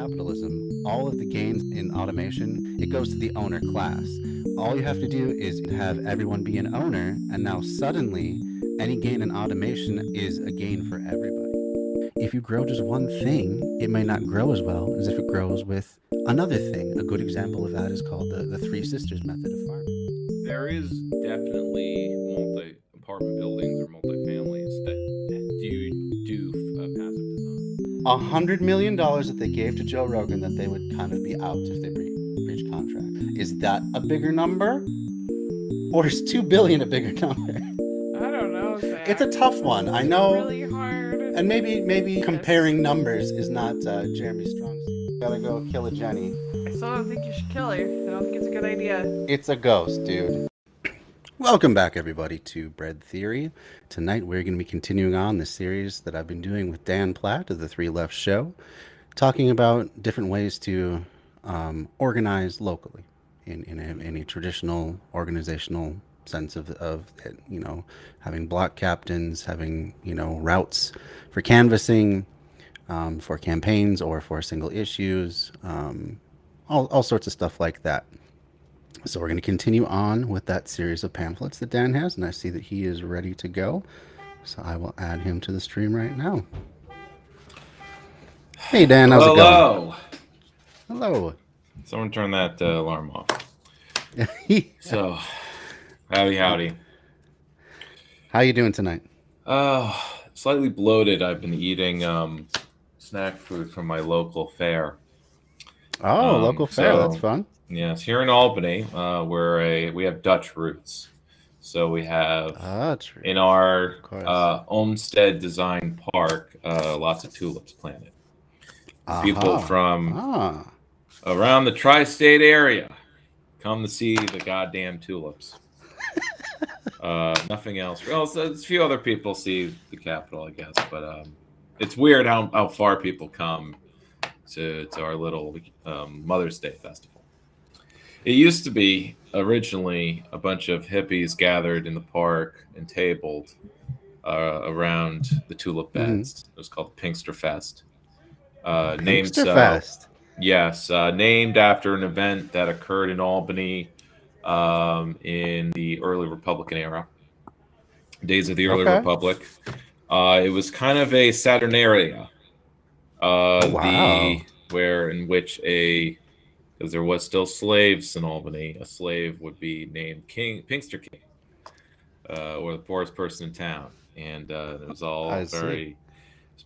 capitalism, all of the gains in automation, it goes to the owner class. All you have to do is have everyone be an owner, and now suddenly any gain in automation is a gain for everybody. If you grow just one thing, it may not grow as well as if it grows with another thing. A good example of that is called the Three Sisters method of farming. There is definitely multi-apartment buildings or multi-families that do passive design. $100 million that they gave to Joe Rogan that they would kind of be out if they breach contract. Is that a bigger number? Or is 2 billion a bigger number? I don't know, Zach. It's a tough one. I It's know. really hard. And maybe comparing numbers is not Jeremy's strong suit. Gotta go kill a Jenny. I still don't think you should kill her. I don't think it's a good idea. It's a ghost, dude. Welcome back, everybody, to Bread Theory. Tonight, we're going to be continuing on the series that I've been doing with Dan Plaat of the Three Left Show, talking about different ways to organize locally in a traditional organizational sense of it, having block captains, having, routes for canvassing, for campaigns or for single issues, all sorts of stuff like that. So we're going to continue on with that series of pamphlets that Dan has, and I see that he is ready to go. So I will add him to the stream right now. Hey, Dan, how's it going? Hello. Someone turn that alarm off. So, howdy. How you doing tonight? Slightly bloated. I've been eating snack food from my local fair. Oh, local fair. That's fun. Yes, here in Albany, we have Dutch roots. So we have in our Olmsted Design Park, lots of tulips planted. People from around the tri-state area come to see the goddamn tulips. Nothing else. Well, a few other people see the Capitol, I guess, but it's weird how far people come to our little Mother's Day festival. It used to be originally a bunch of hippies gathered in the park and tabled around the tulip beds. Mm-hmm. It was called Pinkster Fest. Named after an event that occurred in Albany in the early Republican era, days of the early Republic. It was kind of a Saturnalia, because there was still slaves in Albany, a slave would be named Pinkster King, or the poorest person in town, and it was all It's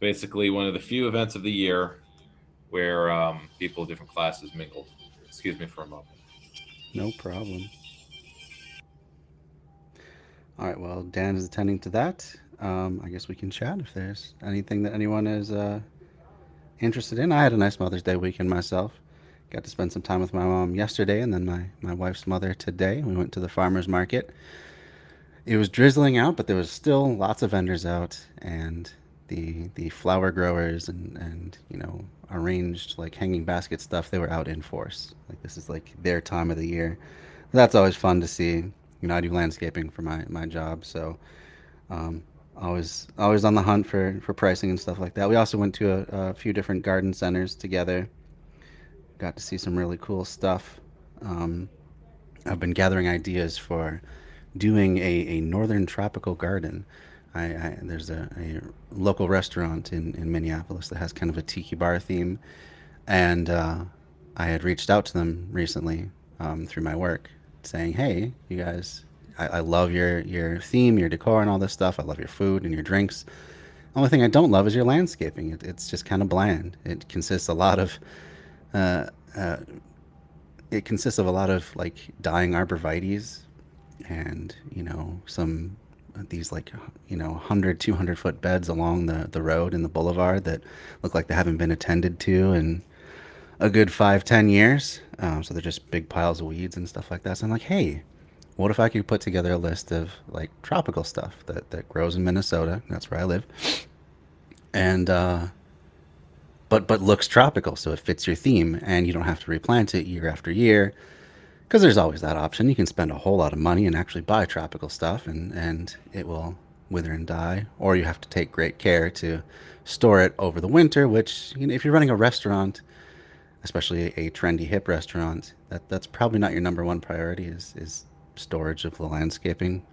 basically one of the few events of the year where people of different classes mingled. Excuse me for a moment. No problem. All right, well, Dan is attending to that. I guess we can chat if there's anything that anyone is interested in. I had a nice Mother's Day weekend myself. Got to spend some time with my mom yesterday and then my wife's mother today. We went to the farmer's market. It was drizzling out, but there was still lots of vendors out, and the flower growers and arranged like hanging basket stuff, they were out in force. Like this is like their time of the year. That's always fun to see. I do landscaping for my job, so always on the hunt for pricing and stuff like that. We also went to a few different garden centers together. Got to see some really cool stuff. I've been gathering ideas for doing a northern tropical garden. There's a local restaurant in Minneapolis that has kind of a tiki bar theme, and I had reached out to them recently through my work, saying, "Hey, you guys, I love your theme, your decor, and all this stuff. I love your food and your drinks. The only thing I don't love is your landscaping. It's just kind of bland. It consists of a lot of like dying arborvitaes and some of these like 100-200 foot beds along the road and the boulevard that look like they haven't been attended to in a good 5-10 years. So they're just big piles of weeds and stuff like that. So I'm like, hey, what if I could put together a list of like tropical stuff that grows in Minnesota? That's where I live. And but looks tropical, so it fits your theme, and you don't have to replant it year after year, because there's always that option. You can spend a whole lot of money and actually buy tropical stuff, and it will wither and die, or you have to take great care to store it over the winter, which, if you're running a restaurant, especially a trendy hip restaurant, that's probably not your number one priority is storage of the landscaping.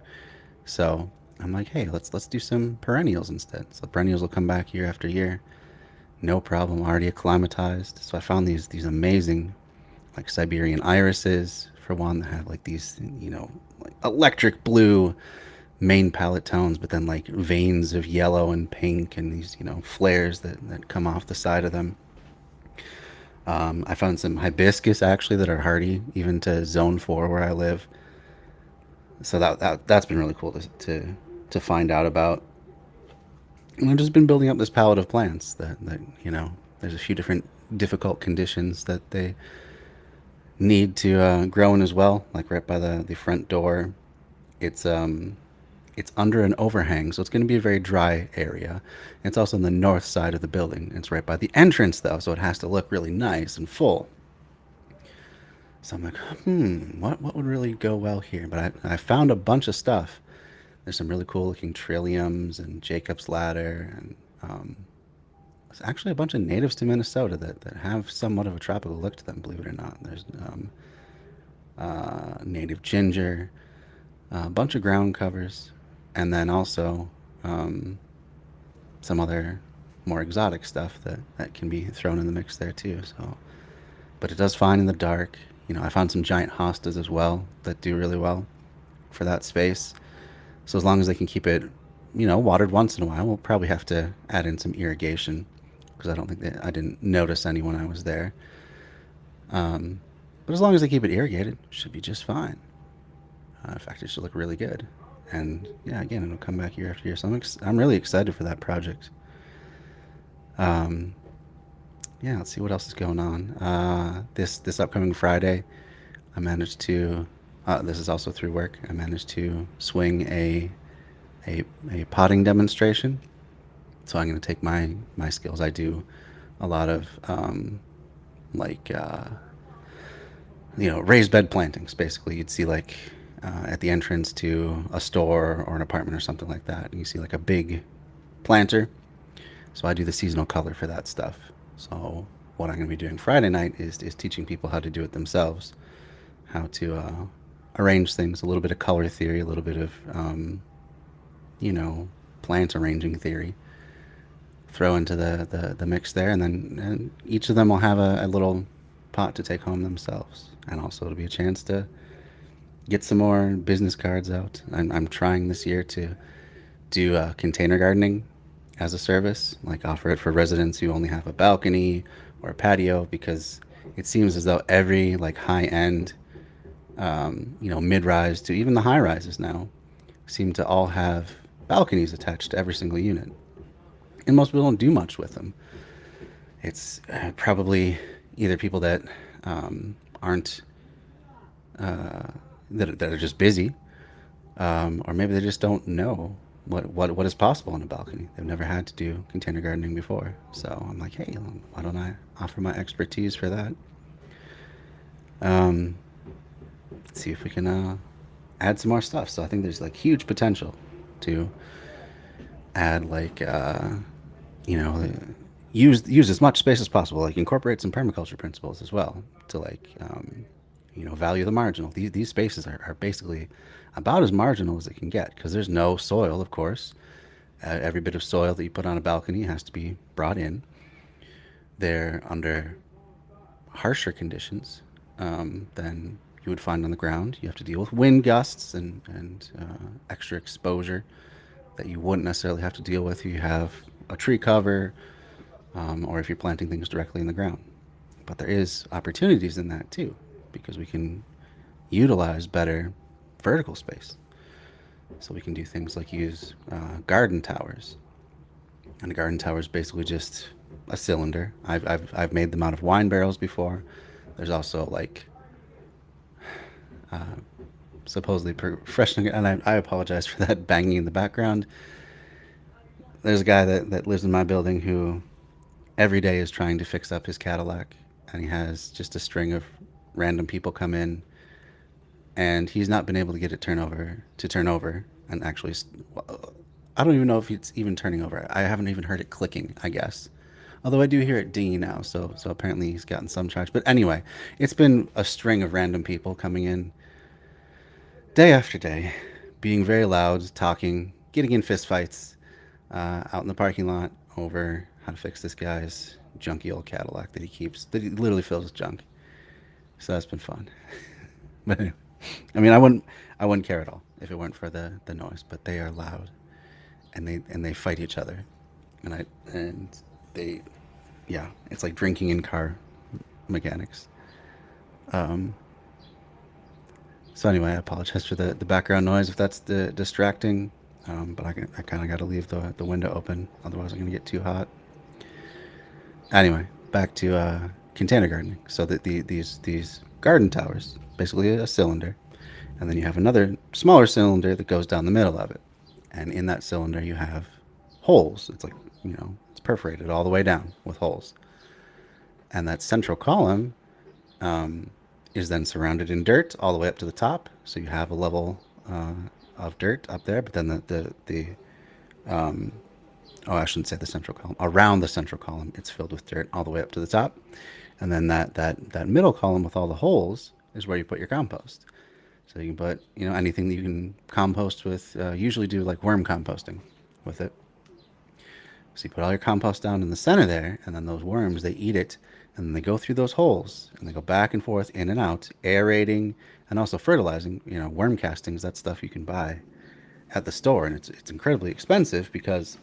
So I'm like, hey, let's do some perennials instead. So the perennials will come back year after year, no problem. Already acclimatized. So I found these amazing like Siberian irises for one that have like these like electric blue main palette tones, but then like veins of yellow and pink and these flares that come off the side of them. I found some hibiscus actually that are hardy even to zone 4 where I live. So that's been really cool to find out about. And I've just been building up this palette of plants that there's a few different difficult conditions that they need to grow in as well. Like right by the front door, it's it's under an overhang, so it's going to be a very dry area. It's also on the north side of the building. It's right by the entrance though, so it has to look really nice and full. So I'm like, what would really go well here? But I found a bunch of stuff. There's some really cool looking trilliums and Jacob's ladder, and there's actually a bunch of natives to Minnesota that have somewhat of a tropical look to them, believe it or not. There's native ginger, a bunch of ground covers, and then also some other more exotic stuff that can be thrown in the mix there too. So, but it does fine in the dark. I found some giant hostas as well that do really well for that space. So as long as they can keep it, watered once in a while, we'll probably have to add in some irrigation because I didn't notice any when I was there. But as long as they keep it irrigated, it should be just fine. In fact, it should look really good. And yeah, again, it'll come back year after year. So I'm really excited for that project. Um, yeah, let's see what else is going on. This upcoming Friday, I managed to. This is also through work. I managed to swing a potting demonstration. So I'm going to take my skills. I do a lot of like raised bed plantings. Basically, you'd see like at the entrance to a store or an apartment or something like that, and you see like a big planter. So I do the seasonal color for that stuff. So what I'm going to be doing Friday night is teaching people how to do it themselves, how to arrange things, a little bit of color theory, a little bit of plant arranging theory. Throw into the mix there, and each of them will have a little pot to take home themselves, and also it'll be a chance to get some more business cards out. I'm trying this year to do container gardening as a service, like offer it for residents who only have a balcony or a patio, because it seems as though every like high end, mid-rise to even the high rises now seem to all have balconies attached to every single unit, and most people don't do much with them. It's probably either people that aren't that are just busy, or maybe they just don't know what is possible on a balcony. They've never had to do container gardening before. So I'm like, hey, why don't I offer my expertise for that? Um, let's see if we can add some more stuff. So I think there's like huge potential to add like you know use as much space as possible. Like incorporate some permaculture principles as well to like value the marginal. These spaces are basically about as marginal as it can get because there's no soil, of course. Every bit of soil that you put on a balcony has to be brought in. They're under harsher conditions than you would find on the ground. You have to deal with wind gusts and extra exposure that you wouldn't necessarily have to deal with if you have a tree cover or if you're planting things directly in the ground. But there is opportunities in that too, because we can utilize better vertical space. So we can do things like use garden towers. And a garden tower is basically just a cylinder. I've made them out of wine barrels before. There's also like supposedly professional, and I apologize for that banging in the background. There's a guy that lives in my building who every day is trying to fix up his Cadillac, and he has just a string of random people come in, and he's not been able to get it turn over, and actually, I don't even know if it's even turning over. I haven't even heard it clicking, I guess, Although I do hear it dinging now, so apparently he's gotten some charge. But anyway, it's been a string of random people coming in day after day, being very loud, talking, getting in fistfights out in the parking lot over how to fix this guy's junky old Cadillac that he keeps, that he literally fills with junk. So that's been fun. But anyway, I mean, I wouldn't care at all if it weren't for the noise. But they are loud, and they fight each other, and they, yeah, it's like drinking in car mechanics. Um, so anyway, I apologize for the background noise if that's distracting. But I kind of got to leave the window open, otherwise I'm gonna get too hot. Anyway, back to container gardening. So that these garden towers, basically a cylinder, and then you have another smaller cylinder that goes down the middle of it, and in that cylinder you have holes. It's like, it's perforated all the way down with holes, and that central column um, is then surrounded in dirt all the way up to the top. So you have a level of dirt up there, but then the um, oh, I shouldn't say the central column. Around the central column, it's filled with dirt all the way up to the top, and then that middle column with all the holes is where you put your compost. So you can put anything that you can compost with. Usually do like worm composting with it. So you put all your compost down in the center there, and then those worms, they eat it, and then they go through those holes, and they go back and forth, in and out, aerating, and also fertilizing. Worm castings, that stuff you can buy at the store, and it's incredibly expensive because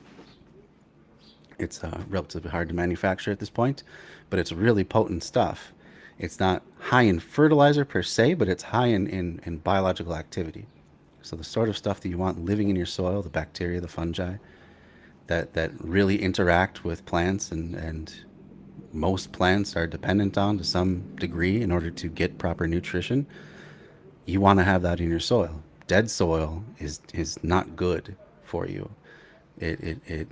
it's relatively hard to manufacture at this point, but it's really potent stuff. It's not high in fertilizer per se, but it's high in biological activity. So the sort of stuff that you want living in your soil, the bacteria, the fungi, that really interact with plants, and most plants are dependent on to some degree in order to get proper nutrition. You want to have that in your soil. Dead soil is not good for you. It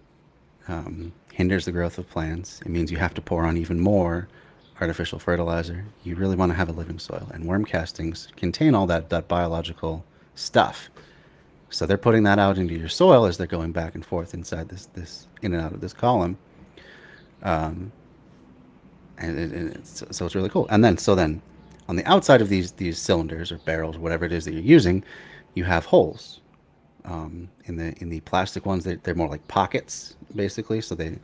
hinders the growth of plants. It means you have to pour on even more artificial fertilizer. You really want to have a living soil, and worm castings contain all that biological stuff. So they're putting that out into your soil as they're going back and forth inside this in and out of this column, um, so it's really cool. And then on the outside of these cylinders or barrels, whatever it is that you're using, you have holes. In the plastic ones, they're more like pockets basically. So they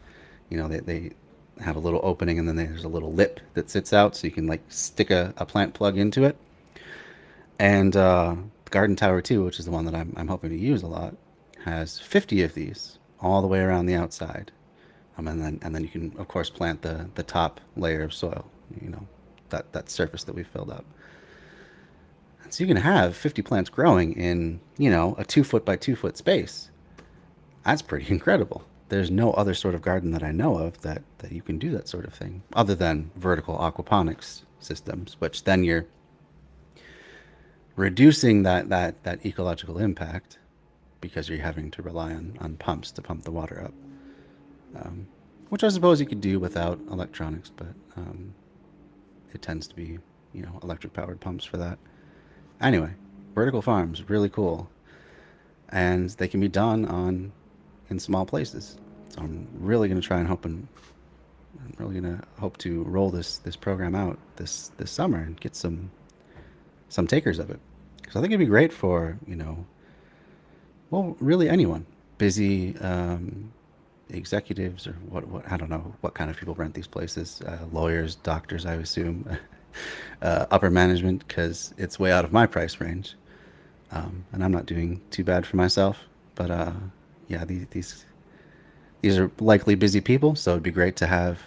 have a little opening, and then there's a little lip that sits out, so you can like stick a plant plug into it. And the garden tower too, which is the one that I'm hoping to use a lot, has 50 of these all the way around the outside. And then you can of course plant the top layer of soil, that surface that we filled up. And so you can have 50 plants growing in a 2 foot by 2 foot space. That's pretty incredible. There's no other sort of garden that I know of that you can do that sort of thing, other than vertical aquaponics systems, which then you're reducing that ecological impact because you're having to rely on pumps to pump the water up, which I suppose you could do without electronics, but it tends to be electric powered pumps for that. Anyway, vertical farms really cool, and they can be done in small places. So I'm really going to try and I'm really going to hope to roll this program out this summer and get some takers of it, because I think it'd be great for well, really anyone, busy executives, or what I don't know what kind of people rent these places, lawyers, doctors, I assume, upper management, because it's way out of my price range, and I'm not doing too bad for myself. But yeah, these are likely busy people, so it'd be great to have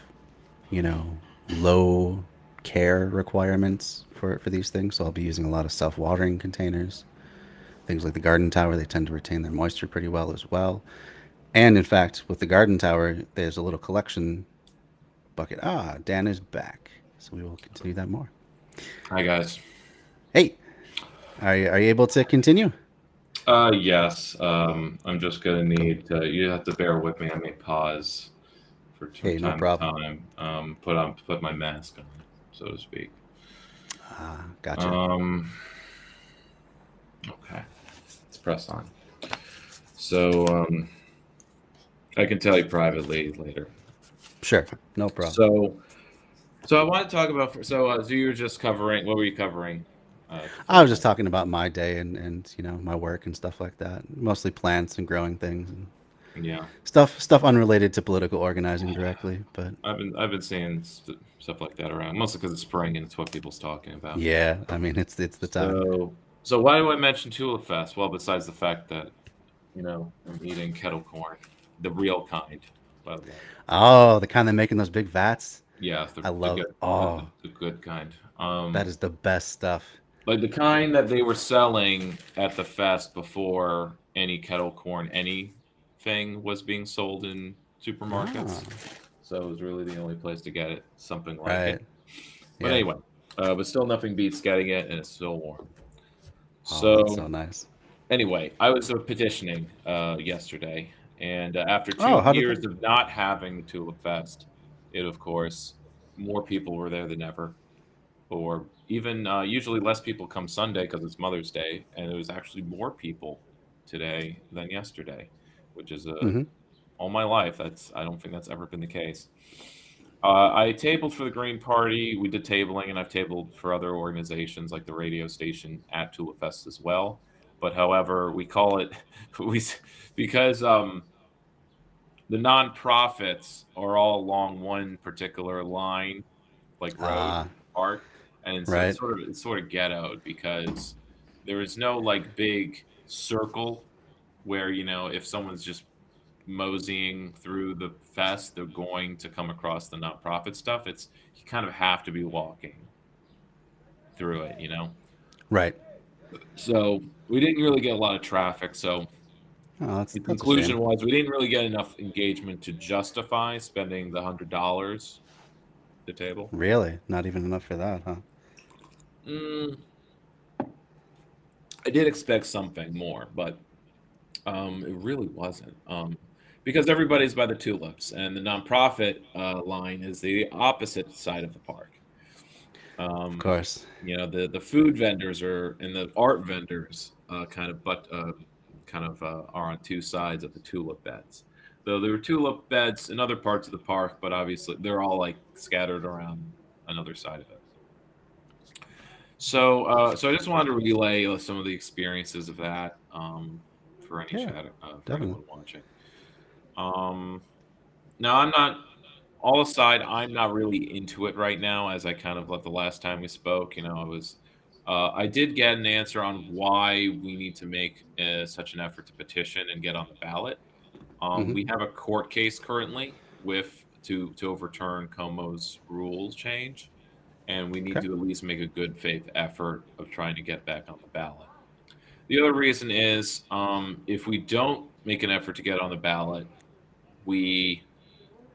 low care requirements for these things. So I'll be using a lot of self-watering containers. Things like the garden tower, they tend to retain their moisture pretty well as well. And in fact, with the garden tower, there's a little collection bucket. Dan is back, so we will continue that more. Hi guys. Hey, are you able to continue? Yes. I'm just gonna need you have to bear with me. I may pause from Hey, no time to problem. time. Put my mask on, so to speak. Gotcha. Okay. Let's press on. So I can tell you privately later. Sure, no problem. So, so I want to talk about. So you were just covering. What were you covering? I For was just that? talking about my day and my work and stuff like that. Mostly plants and growing things and Yeah, stuff unrelated to political organizing directly. But I've been seeing stuff like that around, mostly because it's spring and it's what people's talking about. yeah, I mean it's the time. So why do I mention Tulip Fest? Well, besides the fact that I'm eating kettle corn, the real kind, by the way. Oh, the kind they make in those big vats. Yeah, I the love. good Oh, the good kind. that is the best stuff. Like the kind that they were selling at the fest before any kettle corn anything was being sold in Ah, supermarkets. So it was really the only place to get it, something like right. it. But Yeah. anyway, but still nothing beats getting it, and it's still warm. Oh, that's so So nice. anyway, I was petitioning yesterday, and after Oh, two how did years that? of not having the Tulip Fest, it of course more people were there than ever, or even usually less people come Sunday because it's Mother's Day, and there was actually more people today than yesterday, which is Mm-hmm. all my life. That's I don't think that's ever been the case. I tabled for the Green Party. We did tabling, and I've tabled for other organizations like the radio station at Tulip Fest as well. But however, we call it we because the nonprofits are all along one particular line, like road Ah, park, and so right. it's sort of ghettoed because there is no like big circle where if someone's just moseying through the fest, they're going to come across the nonprofit stuff. It's you kind of have to be walking through it. Right. So we didn't really get a lot of traffic. So Oh, the that's a shame. conclusion was we didn't really get enough engagement to justify spending the $100 at the table. Really, not even enough for that, huh? Mm, I did expect something more, but it really wasn't. Because everybody's by the tulips, and the nonprofit line is the opposite side of the park. Of Um, course. the food vendors are and the art vendors are on two sides of the tulip beds. Though there were tulip beds in other parts of the park, but obviously they're all like scattered around another side of it. So I just wanted to relay some of the experiences of that for any Yeah, chat for definitely. anyone watching. Um, Now I'm not. All aside, I'm not really into it right now. As I kind of let the last time we spoke, I was. I did get an answer on why we need to make such an effort to petition and get on the ballot. Mm-hmm. We have a court case currently with to overturn Como's rules change, and we need Okay. to at least make a good faith effort of trying to get back on the ballot. The other reason is if we don't make an effort to get on the ballot, we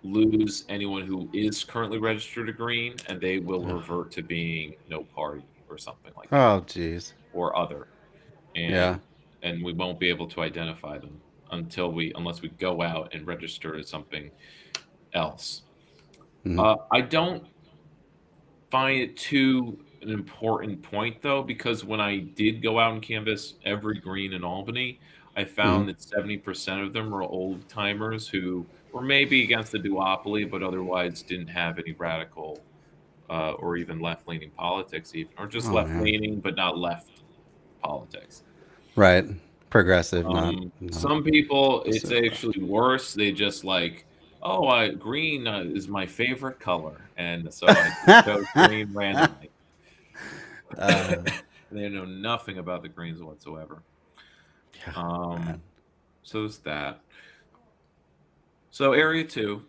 lose anyone who is currently registered to Green, and they will Ugh. revert to being no party or something like that, Oh, jeez. or other, Yeah. and we won't be able to identify them unless we go out and register as something else. Mm-hmm. I don't find it too an important point though, because when I did go out and canvass every green in Albany, I Mm-hmm. found that 70% of them were old timers who were maybe against the duopoly, but otherwise didn't have any radical or even left leaning politics, even or just Oh left man. leaning but not left politics. Right. Progressive, not Some people, it's so far. actually worse. They just like, oh, green is my favorite color, and so I just chose green randomly. uh, They know nothing about the greens whatsoever. yeah, Um, man. so there's that. So area two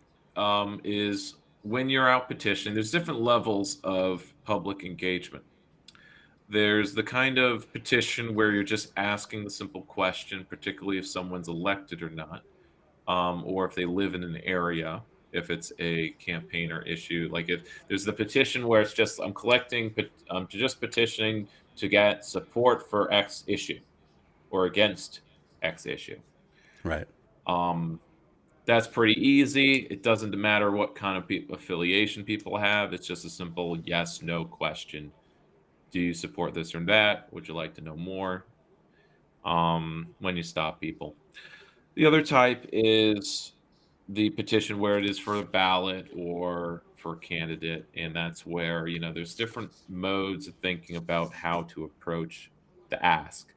is when you're out petitioning. There's different levels of public engagement. There's the kind of petition where you're just asking the simple question, particularly if someone's elected or not, or if they live in an area, if it's a campaign or issue. Like if there's the petition where it's just I'm collecting, just petitioning to get support for X issue or against X issue. Right. Um, that's pretty easy. It doesn't matter what kind of affiliation people have. It's just a simple yes, no question. Do you support this or that? Would you like to know more? When you stop people. The other type is the petition where it is for a ballot or for a candidate, and that's where there's different modes of thinking about how to approach the ask.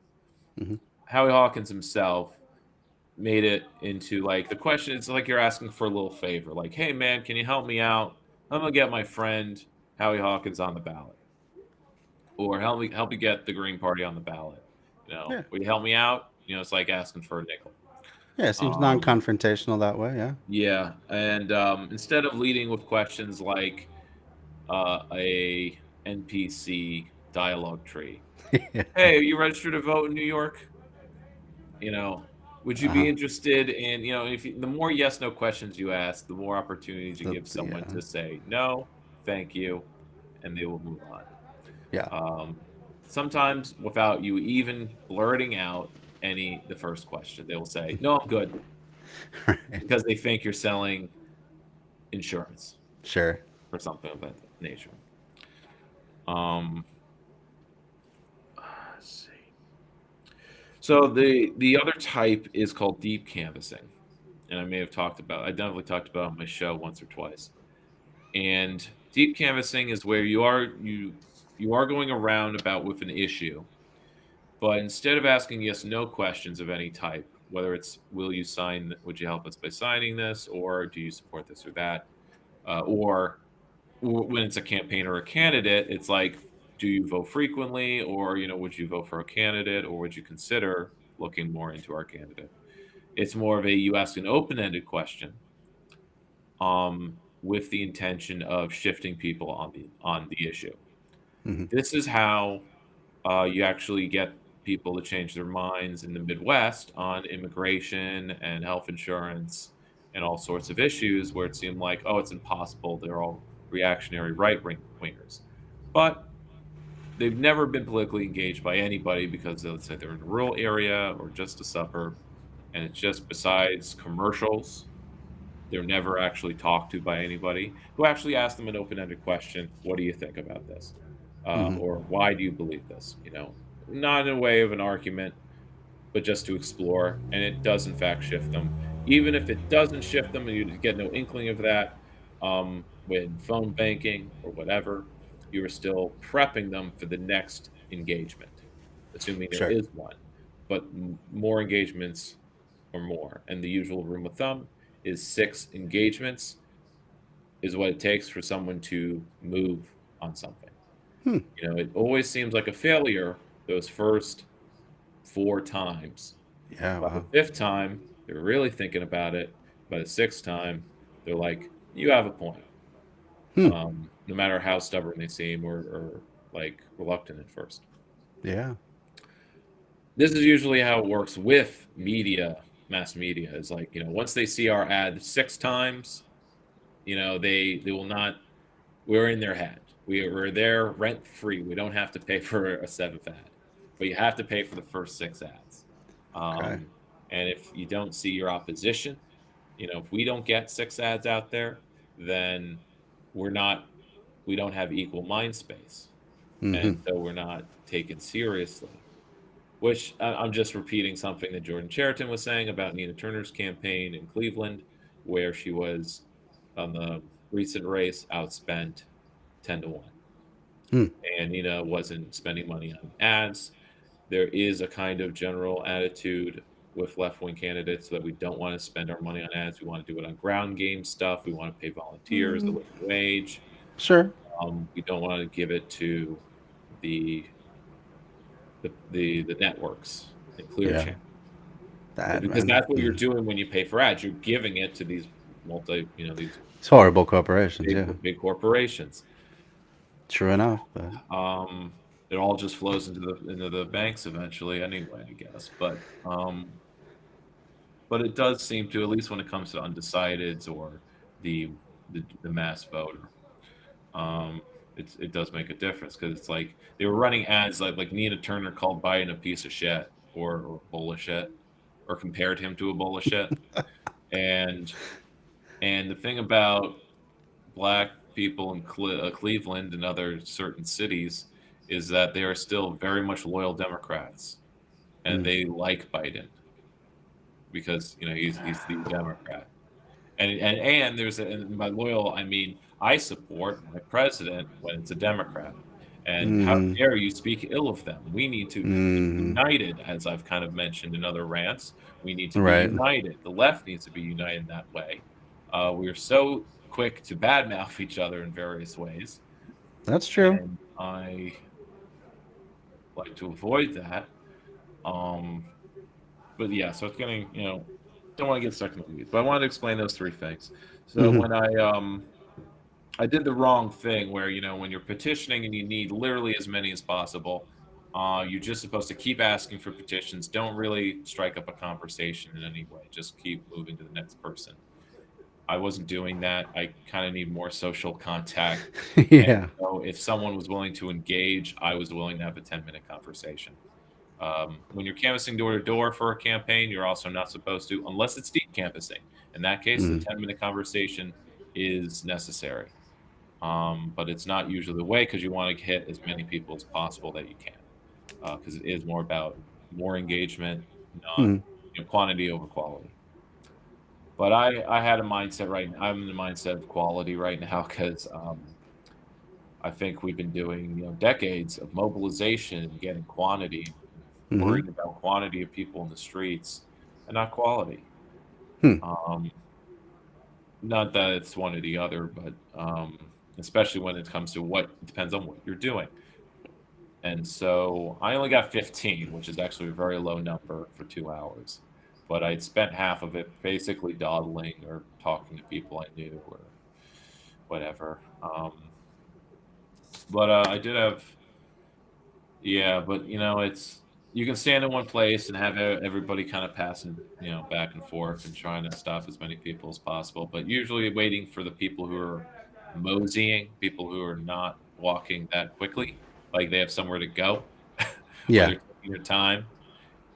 Hmm. Howie Hawkins himself made it into like the question. It's like you're asking for a little favor, like, "Hey man, can you help me out? I'm gonna get my friend Howie Hawkins on the ballot, or help me get the Green Party on the ballot. Yeah. Will you help me out?" It's like asking for a nickel. Yeah. It seems Um, non-confrontational that way. Yeah. yeah, and instead of leading with questions like a NPC dialogue tree, Yeah. "Hey, are you registered to vote in New York? You know, would you Uh huh. be interested in, if the more yes no questions you ask, the more opportunities you give The someone to say no, thank you, and they will move on. yeah. Um, Sometimes without you even blurting out the first question, they will say, "No, I'm good," Right. because they think you're selling insurance Sure. or something of that nature. Um, let's see. So the other type is called deep canvassing, and I definitely talked about it on my show once or twice. And deep canvassing is where you are going around about with an issue, but instead of asking yes no questions of any type, whether it's would you help us by signing this, or do you support this or that, or when it's a campaign or a candidate, it's like, do you vote frequently, or would you vote for a candidate, or would you consider looking more into our candidate? It's more of a you ask an open-ended question, with the intention of shifting people on the issue. Hmm. This is how you actually get people to change their minds in the Midwest on immigration and health insurance and all sorts of issues where it seemed like, oh, it's impossible. They're all reactionary wingers. But they've never been politically engaged by anybody because let's say they're in a rural area or just a suburb. And it's just besides commercials, they're never actually talked to by anybody who actually asked them an open-ended question. What do you think about this? Hmm. Or why do you believe this? Not in a way of an argument, but just to explore. And it does, in fact, shift them. Even if it doesn't shift them and you get no inkling of that, with phone banking or whatever, you are still prepping them for the next engagement, assuming there Sure. is one. But more engagements or more. And the usual rule of thumb is 6 engagements is what it takes for someone to move on something. Hmm. It always seems like a failure those first 4 times. Yeah. By the Wow. fifth time, they're really thinking about it. By the sixth time, they're like, "You have a point." Hmm. No matter how stubborn they seem or like reluctant at first. Yeah. This is usually how it works with media, mass media. Is like once they see our ad 6 times, they will not. We're in their head. We're there rent free. We don't have to pay for a seventh ad, but you have to pay for the first 6 ads. Okay. Um, and if you don't see your opposition, if we don't get 6 ads out there, then we're not. We don't have equal mind space, Hmm. and so we're not taken seriously. Which I'm just repeating something that Jordan Chariton was saying about Nina Turner's campaign in Cleveland, where she was on the recent race outspent 10 to 1, Hmm. and Nina wasn't spending money on ads. There is a kind of general attitude with left wing candidates that we don't want to spend our money on ads. We want to do it on ground game stuff. We want to pay volunteers a Mm, living wage. sure. We don't want to give it to the the networks and clear Yeah. channel. That Because man. that's what you're Mm. doing when you pay for ads. You're giving it to these these It's horrible corporations. big Yeah. big corporations. True enough. But Um, it all just flows into the banks eventually, anyway, I guess. But it does seem to, at least when it comes to undecideds or the the mass voter, um, it does make a difference because it's like they were running ads like Nina Turner called Biden a piece of shit or a bowl of shit or compared him to a bowl of shit. And the thing about black people in Cleveland and other certain cities is that they are still very much loyal Democrats and mm, they like Biden because he's the Democrat. And there's and by loyal I mean I support my president when it's a Democrat. And how Mm-hmm. dare you speak ill of them? We need to be Mm-hmm. united, as I've kind of mentioned in other rants. We need to be Right. united. The left needs to be united in that way. We are so quick to badmouth each other in various ways, That's true. and I like to avoid that. Um, but yeah, so it's getting don't want to get stuck in the weeds, but I wanted to explain those three things. So Mm-hmm. when I did the wrong thing where when you're petitioning and you need literally as many as possible, you're just supposed to keep asking for petitions. Don't really strike up a conversation in any way. Just keep moving to the next person. I wasn't doing that. I kind of need more social contact. And Yeah. so if someone was willing to engage, I was willing to have a 10-minute conversation. When you're canvassing door to door for a campaign, you're also not supposed to, unless it's deep canvassing. In that case, the Mm-hmm. 10-minute conversation is necessary. But it's not usually the way because you want to hit as many people as possible that you can. Because it is more about more engagement, not Mm-hmm. quantity over quality. But I had a mindset right now. I'm in the mindset of quality right now because I think we've been doing decades of mobilization and getting quantity, Mm-hmm. worrying about quantity of people in the streets and not quality. Hmm. Um, Not that it's one or the other, but especially when it comes to what it depends on what you're doing. And so I only got 15, which is actually a very low number for 2 hours. But I'd spent half of it basically dawdling or talking to people I knew or whatever. But I did have, yeah, but it's you can stand in one place and have everybody kind of passing, back and forth and trying to stop as many people as possible. But usually waiting for the people who are moseying, people who are not walking that quickly, like they have somewhere to go, or Yeah. they're taking their time.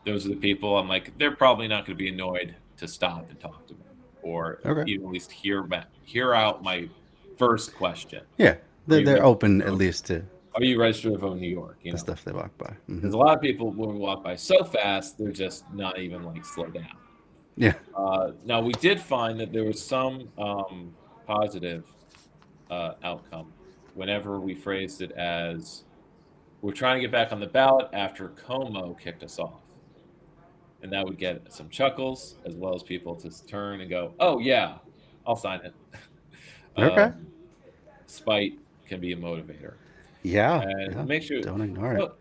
Those are the people I'm like, they're probably not going to be annoyed to stop and talk to me, or Okay. even at least hear out my first question. Yeah. Are They're you they're registered open to at vote? least to Are you registered to vote in New York? the stuff they walk by. Mm-hmm. Because a lot of people, when we walk by so fast, they're just not even like slow down. Yeah. Now, we did find that there was some positive outcome whenever we phrased it as we're trying to get back on the ballot after Como kicked us off. And that would get some chuckles as well as people to turn and go, oh, yeah, I'll sign it. Okay. um, Spite can be a motivator. Yeah. And Yeah. it makes you, Don't ignore it. well,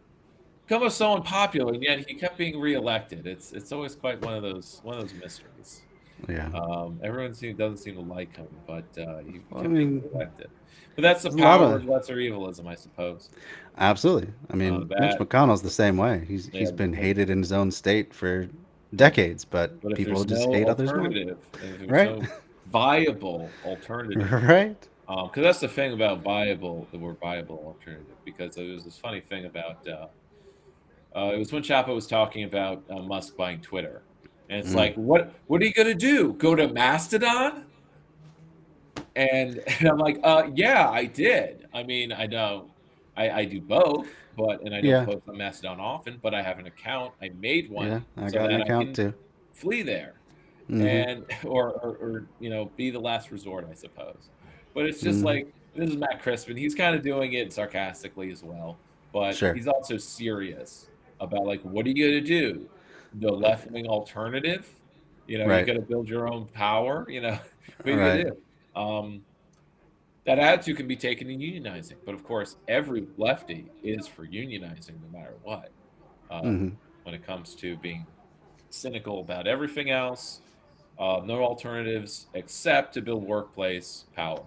Gummo's so unpopular, and yet he kept being reelected. It's always quite one of those mysteries. Yeah. Doesn't seem to like him, but he Well, I kept being mean, reelected. But that's the there's a lot power of of lesser evilism, I suppose. absolutely. I mean, Mitch That McConnell's the same way. He's yeah, he's been hated in his own state for decades, but but if people there's just no hate others more. alternative, if there's Right. no viable alternative, Right. because that's the thing about viable, the word viable alternative, because there was this funny thing about it was when Chapo was talking about Musk buying Twitter, and it's Mm. like, what are you gonna do? Go to Mastodon? And I'm like, yeah, I did. I mean, I know I do both, and I don't Yeah. post on Mastodon often, but I have an account. I made one Yeah. I so got an that I account can too. flee there Mm-hmm. and or be the last resort, I suppose. But it's just Mm-hmm. like this is Matt Crispin. He's kind of doing it sarcastically as well, but Sure. he's also serious about like, what are you gonna do? The left wing alternative? You Right. got to build your own power. What are you gonna Right. do? That attitude can be taken in unionizing, but of course, every lefty is for unionizing no matter what. Mm-hmm. When it comes to being cynical about everything else, no alternatives except to build workplace power,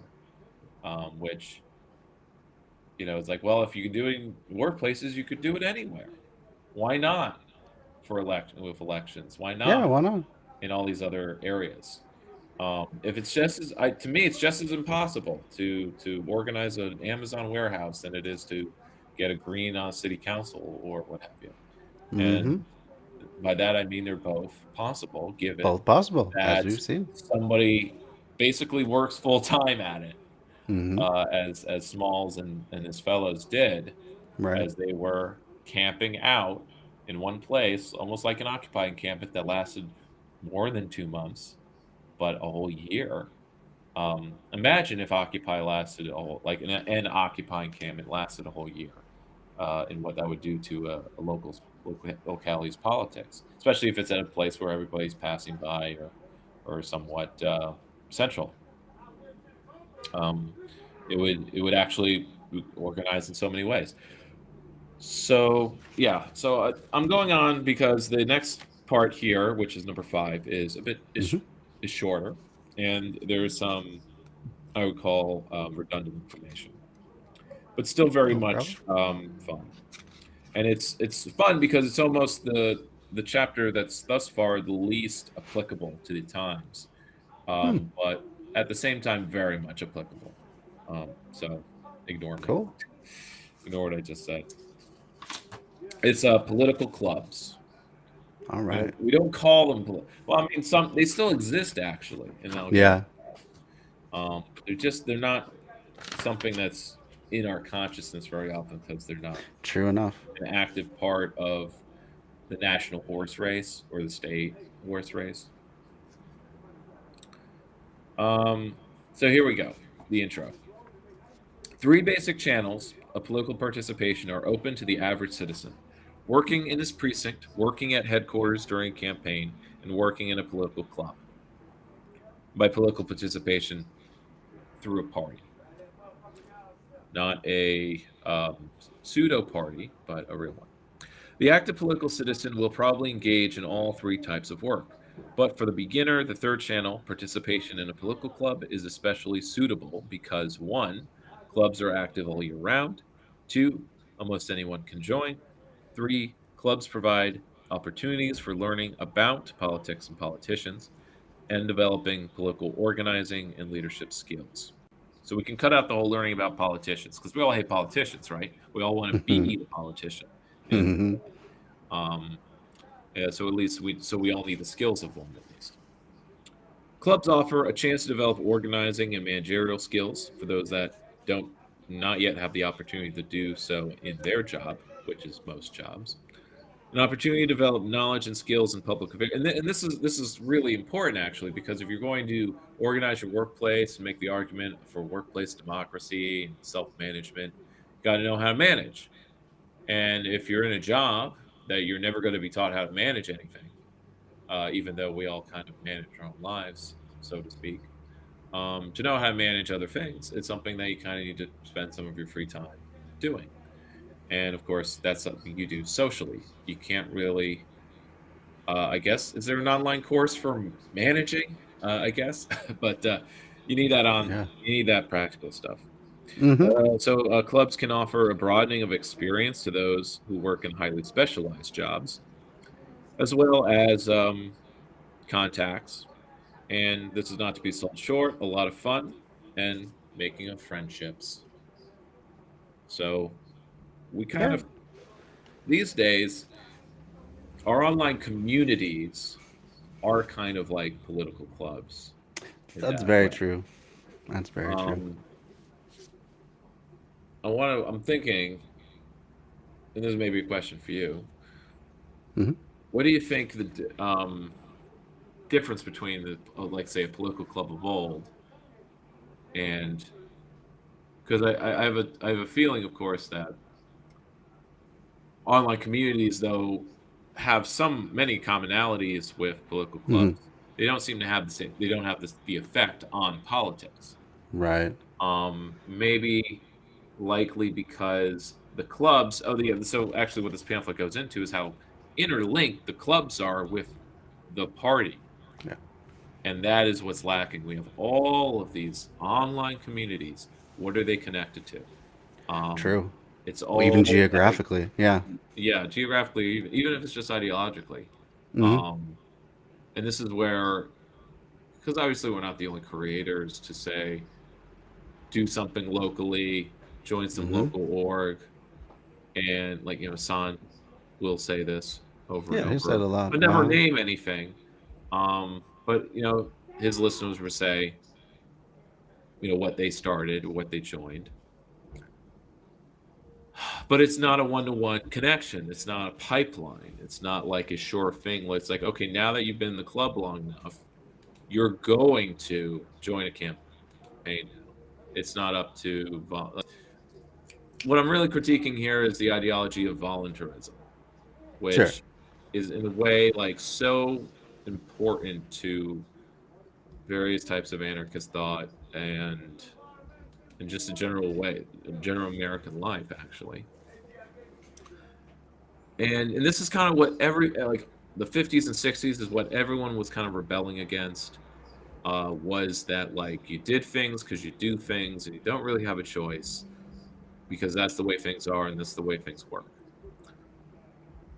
which it's like, well, if you can do it in workplaces, you could do it anywhere. Why not with elections? Why Yeah. not Why not? in all these other areas? If it's just to me, it's just as impossible to organize an Amazon warehouse than it is to get a green on city council or what have you. Mm-hmm. And by that I mean they're both possible, given Both possible, as that we've seen. somebody basically works full time at it, Mm-hmm. as Smalls and his fellows did, Right. as they were camping out in one place, almost like an occupying encampment that lasted more than 2 months. but a whole year. Imagine if Occupy lasted a whole, like an occupying campaign lasted a whole year, and what that would do to a locality's politics, especially if it's at a place where everybody's passing by or somewhat central. Um, it would actually organize in so many ways. So yeah, so I'm going on because the next part here, which is number 5, is a bit Hmm. is shorter, and there's some I would call redundant information, but still very No problem. much fun. And it's fun because it's almost the chapter that's thus far the least applicable to the times, Hmm. but at the same time very much applicable. So ignore me, Cool. ignore what I just said. It's political clubs. All right. We don't call them well. I mean, some they still exist actually, and I'll get into Yeah. that. They're not something that's in our consciousness very often because they're not True enough. an active part of the national horse race or the state horse race. Um, so here we go. The intro. 3 basic channels of political participation are open to the average citizen: working in his precinct, working at headquarters during a campaign, and working in a political club. By political participation, through a party, not a pseudo party, but a real one. The active political citizen will probably engage in all 3 types of work. But for the beginner, the third channel, participation in a political club, is especially suitable because 1, clubs are active all year round; 2, almost anyone can join; 3, clubs provide opportunities for learning about politics and politicians and developing political organizing and leadership skills. So we can cut out the whole learning about politicians because we all hate politicians, right? We all want to be the politician. And Hmm. um, yeah, so at least we all need the skills of one at least. Clubs offer a chance to develop organizing and managerial skills for those that don't not yet have the opportunity to do so in their job, which is most jobs. An opportunity to develop knowledge and skills in public affairs. And this is really important actually because if you're going to organize your workplace and make the argument for workplace democracy and self-management, you got to know how to manage. And if you're in a job that you're never going to be taught how to manage anything, even though we all kind of manage our own lives, so to speak, to know how to manage other things, it's something that you kind of need to spend some of your free time doing. And of course, that's something you do socially. You can't really, I guess, is there an online course for managing? I guess, but you need that on, Yeah. you need that practical stuff. Hmm. So clubs can offer a broadening of experience to those who work in highly specialized jobs, as well as contacts. And this is not to be sold short, a lot of fun and making of friendships. So we kind Yeah. of, these days, our online communities are kind of like political clubs in That's that very way. true. That's very true. Um, I'm thinking, and this may be a question for you. Hmm. What do you think difference between the, like, say, a political club of old and because I have a feeling, of course, that online communities, though, have many commonalities with political Hmm. clubs. They don't seem to have the same. They don't have the effect on politics. Right. Maybe likely because the clubs. Oh, so actually, what this pamphlet goes into is how interlinked the clubs are with the party, Yeah. and that is what's lacking. We have all of these online communities. What are they connected to? Um, True. it's Well, even all like, geographically. Yeah. yeah, geographically, even if it's just ideologically. Hmm. Um, and this is where, because obviously we're not the only creators to say, do something locally, join some Hmm. local org, and like San will say this over and Yeah. He said over, a lot. but never Wow. name anything. But his listeners would say, what they started, what they joined. But it's not a one-to-one connection. It's not a pipeline. It's not like a sure thing where it's like, okay, now that you've been in the club long enough, you're going to join a campaign now. It's not up to what I'm really critiquing here is the ideology of voluntarism, Sure. which is in a way like so important to various types of anarchist thought and in just a general way, general American life actually. And this is kind of what every like the 50s and 60s is what everyone was kind of rebelling against. Was that like you did things because you do things and you don't really have a choice because that's the way things are and that's the way things work.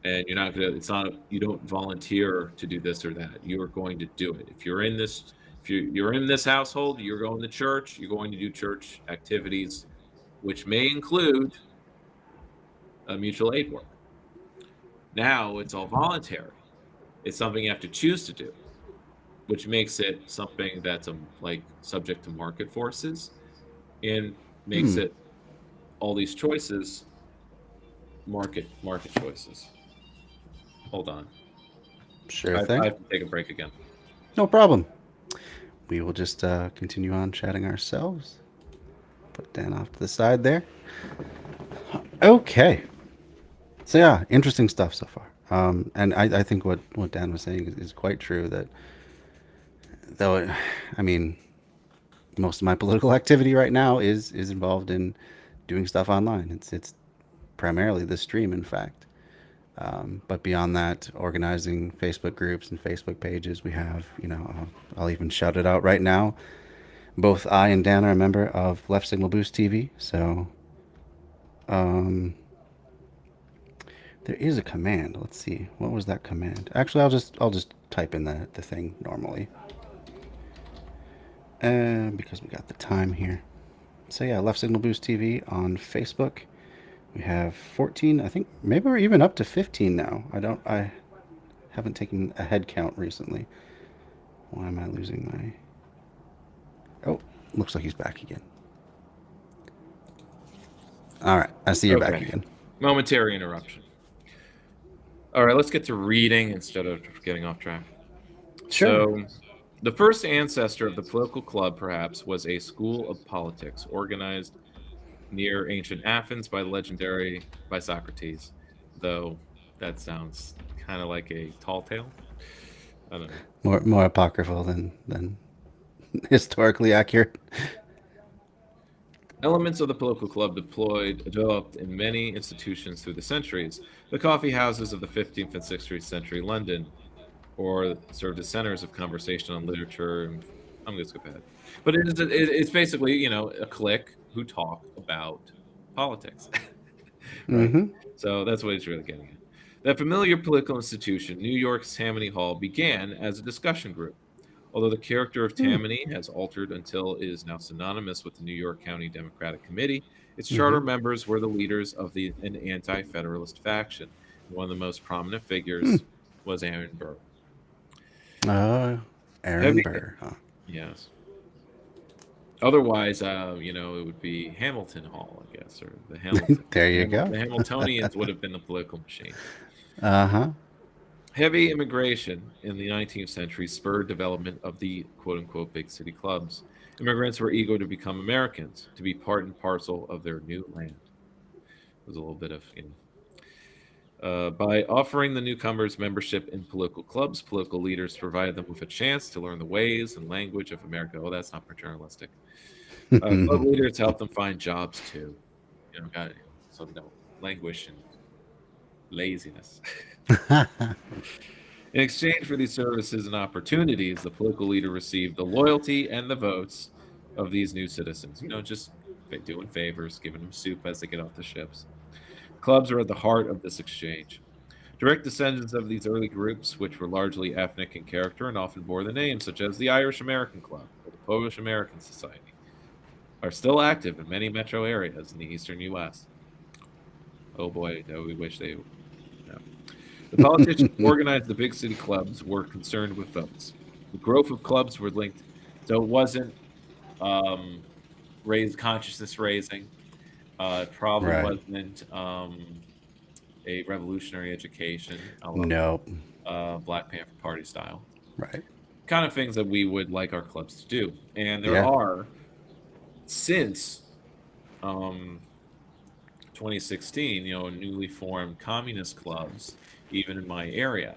And you're not gonna it's not you don't volunteer to do this or that. You are going to do it. If you're in this household, you're going to church, you're going to do church activities, which may include mutual aid work. Now it's all voluntary. It's something you have to choose to do, which makes it something that's like subject to market forces and makes Hmm. it all these choices market choices. Hold on. Sure I thing. have to take a break again. No problem. We will just continue on chatting ourselves. Put Dan off to the side there. Okay. So yeah, interesting stuff so far. And I think what Dan was saying is quite true. That though, I mean, most of my political activity right now is involved in doing stuff online. It's primarily the stream, in fact. But beyond that, organizing Facebook groups and Facebook pages, we have, I'll even shout it out right now. Both I and Dan are a member of Left Signal Boost TV. So um, there is a command. Let's see. What was that command? Actually, I'll just type in the thing normally. Because we got the time here. So yeah, Left Signal Boost TV on Facebook. We have 14. I think maybe we're even up to 15 now. I haven't taken a head count recently. Why am I losing my? Oh, looks like he's back again. All right, I see you're back Okay. again. Momentary interruption. All right, let's get to reading instead of getting off track. Sure. So, the first ancestor of the political club, perhaps, was a school of politics organized near ancient Athens by Socrates, though that sounds kind of like a tall tale. I don't know. More apocryphal than historically accurate. Elements of the political club developed in many institutions through the centuries. The coffee houses of the 15th and 16th century London, or served as centers of conversation on literature. I'm going to skip ahead. But it's basically, a clique who talk about politics, right? Mm-hmm. So that's what it's really getting at. That familiar political institution, New York's Tammany Hall, began as a discussion group. Although the character of Hmm. Tammany has altered until it is now synonymous with the New York County Democratic Committee, its Mm-hmm. charter members were the leaders of an anti-federalist faction. One of the most prominent Hmm. figures was Aaron Burr. Uh, Aaron Heavy, Burr. Huh? yes. Otherwise, it would be Hamilton Hall, I guess, or the Hamilton. There you go. The Hamiltonians would have been the political machine. Uh huh. Heavy immigration in the 19th century spurred development of the quote unquote big city clubs. Immigrants were eager to become Americans, to be part and parcel of their new land. There's a little bit of, by offering the newcomers membership in political clubs, political leaders provided them with a chance to learn the ways and language of America. Oh, that's not paternalistic. Club leaders helped them find jobs too. So they don't languish in laziness. In exchange for these services and opportunities, the political leader received the loyalty and the votes of these new citizens. Just doing favors, giving them soup as they get off the ships. Clubs are at the heart of this exchange. Direct descendants of these early groups, which were largely ethnic in character and often bore the names, such as the Irish American Club or the Polish American Society, are still active in many metro areas in the eastern U.S. Oh boy, we wish they. No. The politicians who organized the big city clubs were concerned with votes. The growth of clubs were linked, so it wasn't um, consciousness raising. It probably Right. wasn't a revolutionary education, a la Nope. Black Panther Party style. Right. kind of things that we would like our clubs to do. And there Yeah. are, since um, 2016, newly formed communist clubs, even in my area.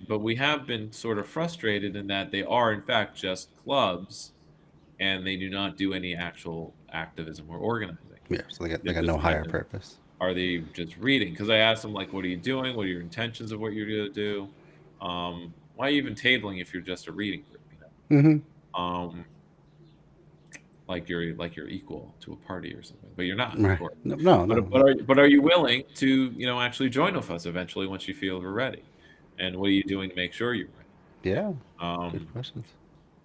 But we have been sort of frustrated in that they are, in fact, just clubs, and they do not do any actual activism or organizing. Yeah. So they They're got no just kind higher of, purpose. are they just reading? Because I asked them, like, what are you doing? What are your intentions of what you're going to do? Why even tabling if you're just a reading group? Mm-hmm. Um, like you're equal to a party or something, but you're not, of Right. course. No, no, But no. are you willing to actually join with us eventually once you feel we're ready? And what are you doing to make sure you're ready? Yeah. Good Um, questions.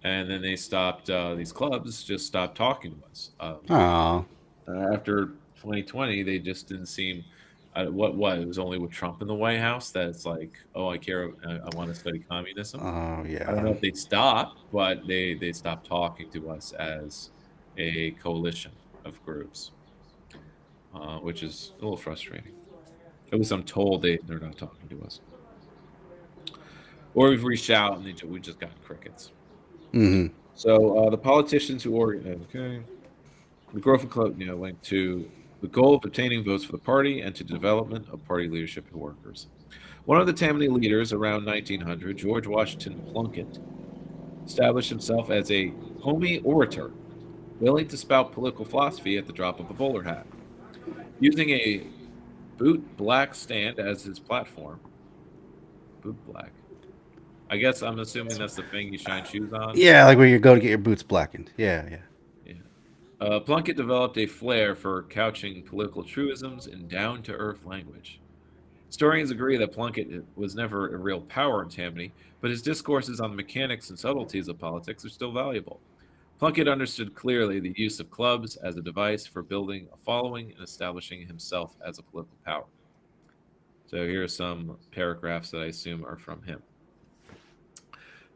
and then they stopped. These clubs just stopped talking to us. Oh. After 2020, they just didn't seem. What it was only with Trump in the White House that it's like, oh, I care. I want to study communism. Oh I don't yeah. know if they stopped, but they stopped talking to us as a coalition of groups, which is a little frustrating. At least I'm told they're not talking to us, or we've reached out and we just got crickets. Mm-hmm. So the politicians who organized, okay, the growth of club, linked to the goal of obtaining votes for the party and to development of party leadership and workers. One of the Tammany leaders around 1900, George Washington Plunkett, established himself as a homey orator, willing to spout political philosophy at the drop of a bowler hat. Using a boot black stand as his platform, boot black. I guess I'm assuming that's the thing you shine shoes on. Yeah, like where you go to get your boots blackened. Yeah, yeah. Yeah. Plunkett developed a flair for couching political truisms in down to earth language. Historians agree that Plunkett was never a real power in Tammany, but his discourses on the mechanics and subtleties of politics are still valuable. Plunkett understood clearly the use of clubs as a device for building a following and establishing himself as a political power. So here are some paragraphs that I assume are from him.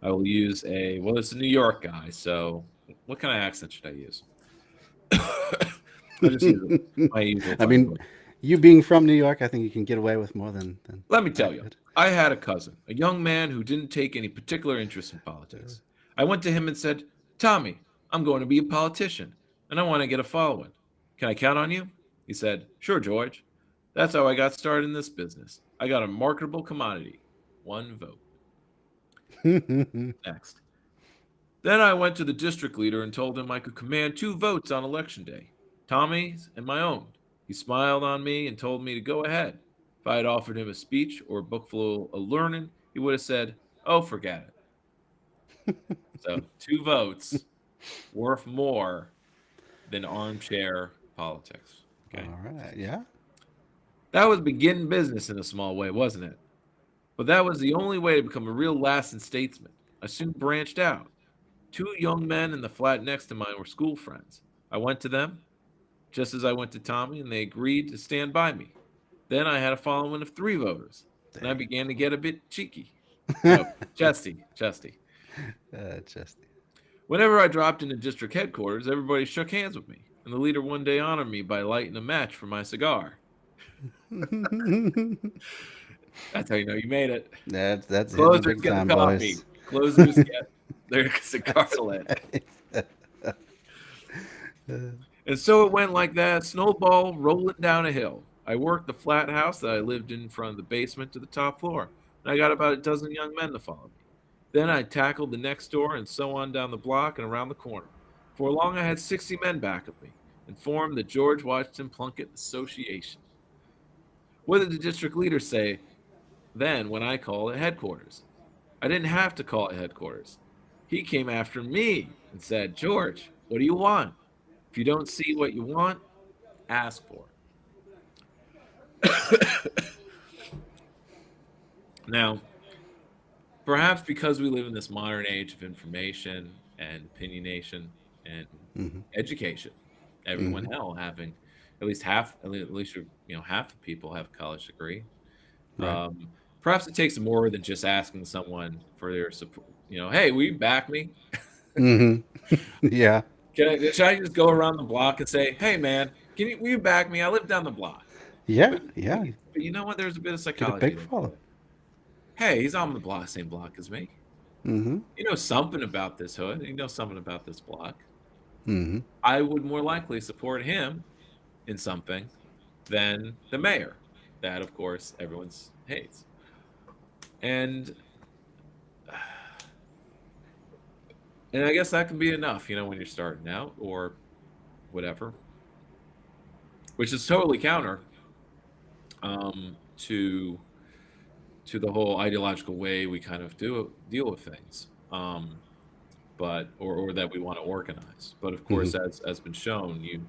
I will use it's a New York guy, so what kind of accent should I use? I'll just use my usual I funny mean, voice. you being from New York, I think you can get away with more than Let me I tell you, could. I had a cousin, a young man who didn't take any particular interest in politics. I went to him and said, Tommy, I'm going to be a politician, and I want to get a following. Can I count on you? He said, Sure, George. That's how I got started in this business. I got a marketable commodity, one vote. Next. Then I went to the district leader and told him I could command 2 votes on election day, Tommy's and my own. He smiled on me and told me to go ahead. If I had offered him a speech or a book full of learning, he would have said, Oh, forget it. So 2 votes worth more than armchair politics. Okay. All right. Yeah. That was beginning business in a small way, wasn't it? But that was the only way to become a real lasting statesman. I soon branched out. 2 young men in the flat next to mine were school friends. I went to them, just as I went to Tommy, and they agreed to stand by me. Then I had a following of 3 voters, and I Dang. began to get a bit cheeky. No, chesty. Just. Whenever I dropped into district headquarters, everybody shook hands with me, and the leader one day honored me by lighting a match for my cigar. That's how you know you made it. That's hitting the Closers big get the time, coffee. boys. Closers get their cigar lit. And so it went like that, snowball rolling down a hill. I worked the flat house that I lived in from the basement to the top floor, and I got about a dozen young men to follow me. Then I tackled the next door and so on down the block and around the corner. For long, I had 60 men back of me and formed the George Washington Plunkett Association. What did the district leader say then when I called it headquarters? I didn't have to call it headquarters. He came after me and said, George, what do you want? If you don't see what you want, ask for it. Now, perhaps because we live in this modern age of information and opinionation and Mm-hmm. education, everyone Mm-hmm. hell having at least half the people have a college degree. Right. Um, Perhaps it takes more than just asking someone for their support. Hey, will you back me? Mm-hmm. Yeah. Should I just go around the block and say, "Hey, man, will you back me? I live down the block." Yeah. But, but, Yeah. but you know what? There's a bit of Get a psychology big there. follow. Hey, he's on the same block as me. Mm-hmm. You know something about this hood, you know something about this block. Mm-hmm. I would more likely support him in something than the mayor. That, of course, everyone's hates. And I guess that can be enough, you know, when you're starting out or whatever, which is totally counter to the whole ideological way we kind of do deal with things. But or that we want to organize. But of Mm-hmm. course, as been shown, you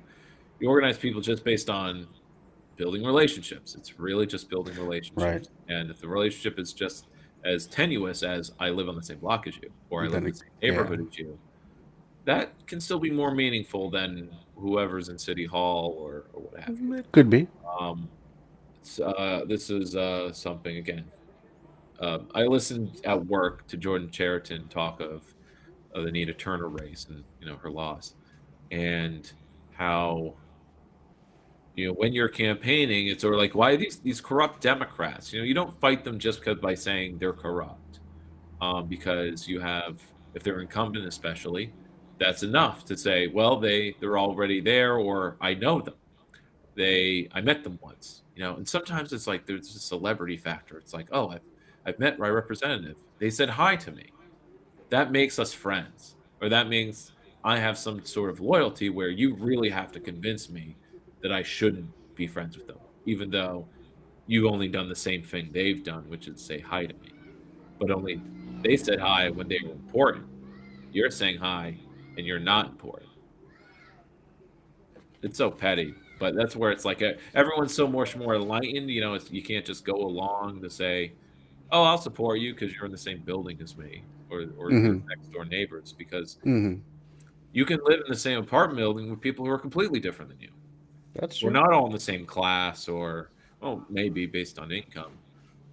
organize people just based on building relationships. It's really just building Right. relationships. And if the relationship is just as tenuous as I live on the same block as you or I live Then in it, the same yeah, neighborhood as you, that can still be more meaningful than whoever's in City Hall or what have you. it could be. Um, this is something again. I listened at work to Jordan Chariton talk of the Nina Turner race and her loss, and how when you're campaigning, it's sort of like, why these corrupt Democrats? You don't fight them just because by saying they're corrupt, because you have, if they're incumbent especially, that's enough to say, well, they're already there, or I know them. I met them once, and sometimes it's like there's a celebrity factor. It's like, oh, I've met my representative. They said hi to me. That makes us friends, or that means I have some sort of loyalty where you really have to convince me that I shouldn't be friends with them, even though you've only done the same thing they've done, which is say hi to me. But only they said hi when they were important. You're saying hi and you're not important. It's so petty, but that's where it's like everyone's so much more enlightened. You can't just go along to say, "Oh, I'll support you because you're in the same building as me, or you're Mm-hmm. next door neighbors." Because Mm-hmm. you can live in the same apartment building with people who are completely different than you. That's We're true. not all in the same class, or well, maybe based on income.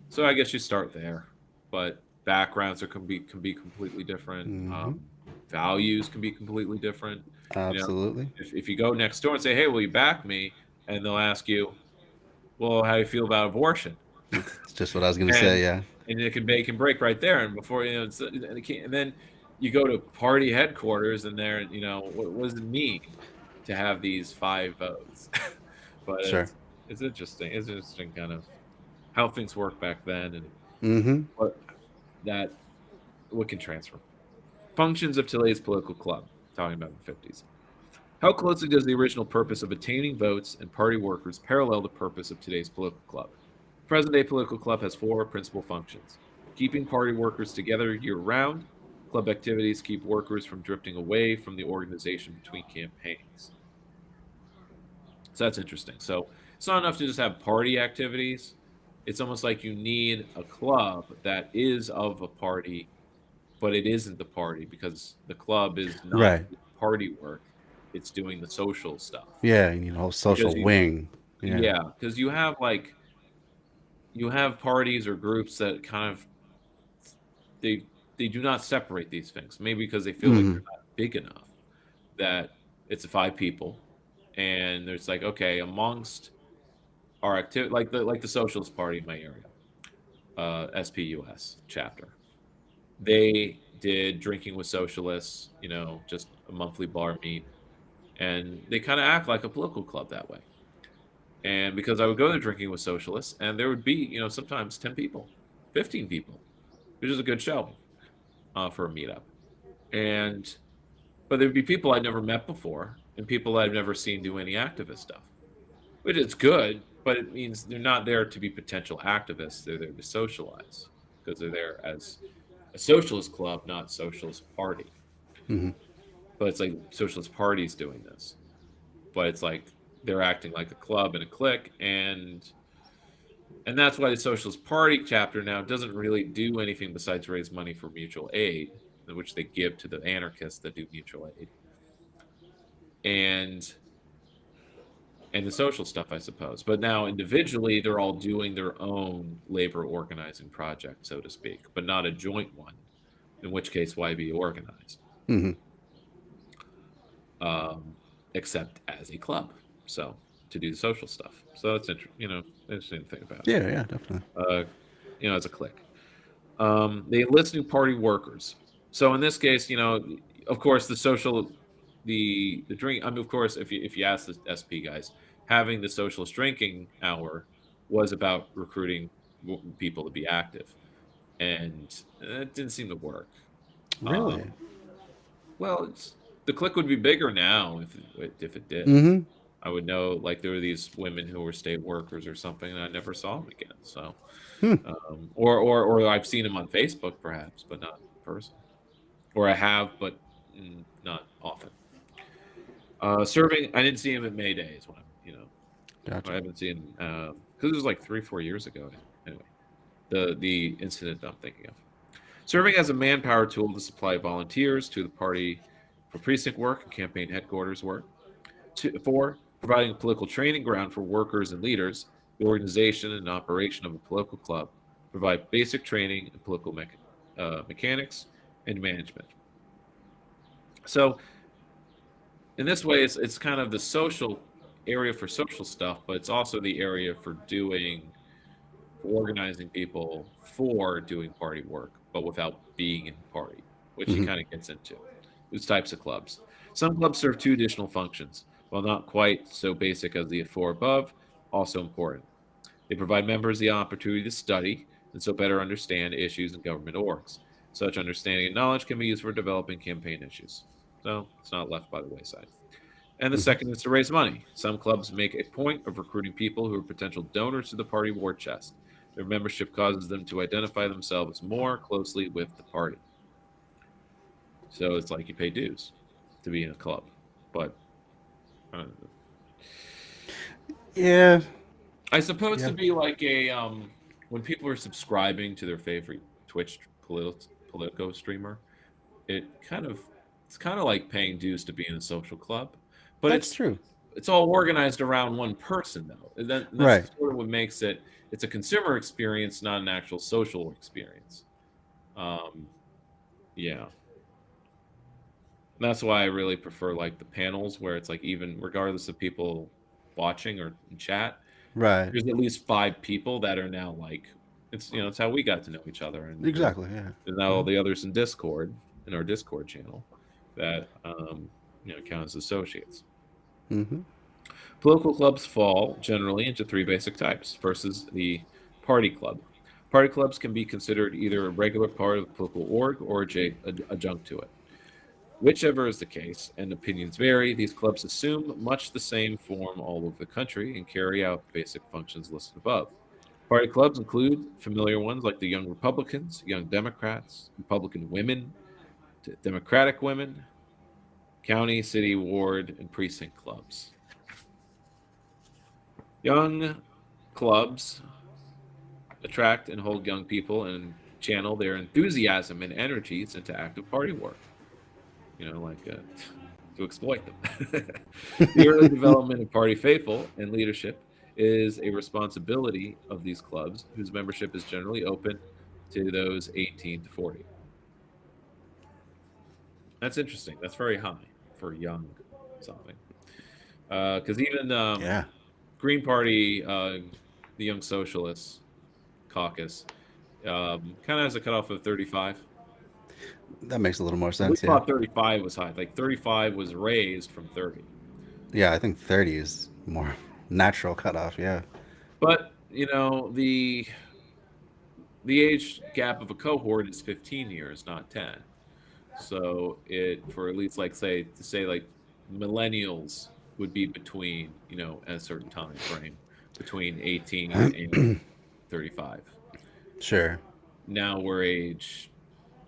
So I guess you start there, but backgrounds can be completely different. Mm-hmm. Values can be completely different. You know, Absolutely. if you go next door and say, "Hey, will you back me?" and they'll ask you, "Well, how do you feel about abortion?" It's just what I was gonna and say. Yeah. it can make and break right there. And before and then you go to party headquarters, and there, what does it mean to have these 5 votes? But Sure. it's interesting. It's interesting, kind of how things work back then, and Mm-hmm. what that what can transfer. Functions of today's political club. Talking about the 50s. How closely does the original purpose of attaining votes and party workers parallel the purpose of today's political club? Present day political club has 4 principal functions: keeping party workers together year round. Club activities keep workers from drifting away from the organization between campaigns. So that's interesting. So it's not enough to just have party activities. It's almost like you need a club that is of a party, but it isn't the party because the club is not Right. doing party work. It's doing the social stuff. Yeah. You know, whole Because social wing. Yeah. yeah, because you have parties or groups that kind of they they do not separate these things. Maybe because they feel like Mm-hmm. they're not big enough that it's 5 people, and there's like, okay, amongst our activity, like the Socialist Party in my area, SPUS chapter, they did drinking with socialists, just a monthly bar meet, and they kind of act like a political club that way. And because I would go to drinking with socialists, and there would be, sometimes 10 people, 15 people, which is a good show for a meetup. And but there'd be people I'd never met before, and people I've never seen do any activist stuff, which is good, but it means they're not there to be potential activists. They're there to socialize because they're there as a socialist club, not socialist party. Mm-hmm. But it's like socialist parties doing this, but it's like they're acting like a club and a clique, and that's why the Socialist Party chapter now doesn't really do anything besides raise money for mutual aid, which they give to the anarchists that do mutual aid, and the social stuff, I suppose. But now individually, they're all doing their own labor organizing project, so to speak, but not a joint one. In which case, why be organized? Mm-hmm. Um, except as a club, so to do the social stuff. So that's interesting. Interesting thing about it. Yeah. Yeah. Definitely. Uh, as a clique. They enlist new party workers. So in this case, of course, the drink. I mean, of course, if you ask the SP guys, having the socialist drinking hour was about recruiting people to be active, and it didn't seem to work. Really? Um, well, the clique would be bigger now if it did. Mm-hmm. I would know, like, there were these women who were state workers or something, and I never saw them again. So, Hmm. or I've seen them on Facebook perhaps, but not in person. Or I have, but not often. Serving, I didn't see him at May Days when I Gotcha. haven't seen because it was like 3-4 years ago. Anyway, the incident I'm thinking of. Serving as a manpower tool to supply volunteers to the party for precinct work and campaign headquarters work. Four, providing a political training ground for workers and leaders. The organization and operation of a political club provide basic training in political mechanics and management. So in this way, it's kind of the social area for social stuff, but it's also the area for organizing people for doing party work, but without being in the party, which he Mm-hmm. kind of gets into. Those types of clubs. Some clubs serve two additional functions, while not quite so basic as the four above, also important. They provide members the opportunity to study and so better understand issues in government orgs. Such understanding and knowledge can be used for developing campaign issues. So it's not left by the wayside. And the Mm-hmm. second is to raise money. Some clubs make a point of recruiting people who are potential donors to the party war chest. Their membership causes them to identify themselves more closely with the party. So it's like you pay dues to be in a club. But uh, Yeah. I suppose to Yeah. be like a when people are subscribing to their favorite Twitch Politico streamer, it kind of it's kind of like paying dues to be in a social club, but That's true. it's all organized around one person though. And that's Right. sort of what makes it's a consumer experience, not an actual social experience. Um, yeah, and that's why I really prefer like the panels where it's like even regardless of people watching or in chat, Right. there's at least five people that are now like it's how we got to know each other, and Exactly. Yeah. there's now all Mm-hmm. the others in our Discord channel that count as associates. Mm-hmm. Political clubs fall generally into three basic types. First is the party club. Party clubs can be considered either a regular part of the political org or adjunct to it. Whichever is the case, and opinions vary, these clubs assume much the same form all over the country and carry out the basic functions listed above. Party clubs include familiar ones like the Young Republicans, Young Democrats, Republican Women, Democratic Women, county, city, ward, and precinct clubs. Young clubs attract and hold young people and channel their enthusiasm and energies into active party work. To exploit them. The early development of party faithful and leadership is a responsibility of these clubs, whose membership is generally open to those 18 to 40. That's interesting. That's very high for young something. Because even Yeah. Green Party, the Young Socialists Caucus, kind of has a cutoff of 35. That makes a little more We sense. Yeah. thought 35 was high. Like 35 was raised from 30. Yeah. I think 30 is more natural cutoff. Yeah. But, the age gap of a cohort is 15 years, not 10. So it for at least like say like millennials would be between, at a certain time frame between 18 and 35. Sure. Now we're age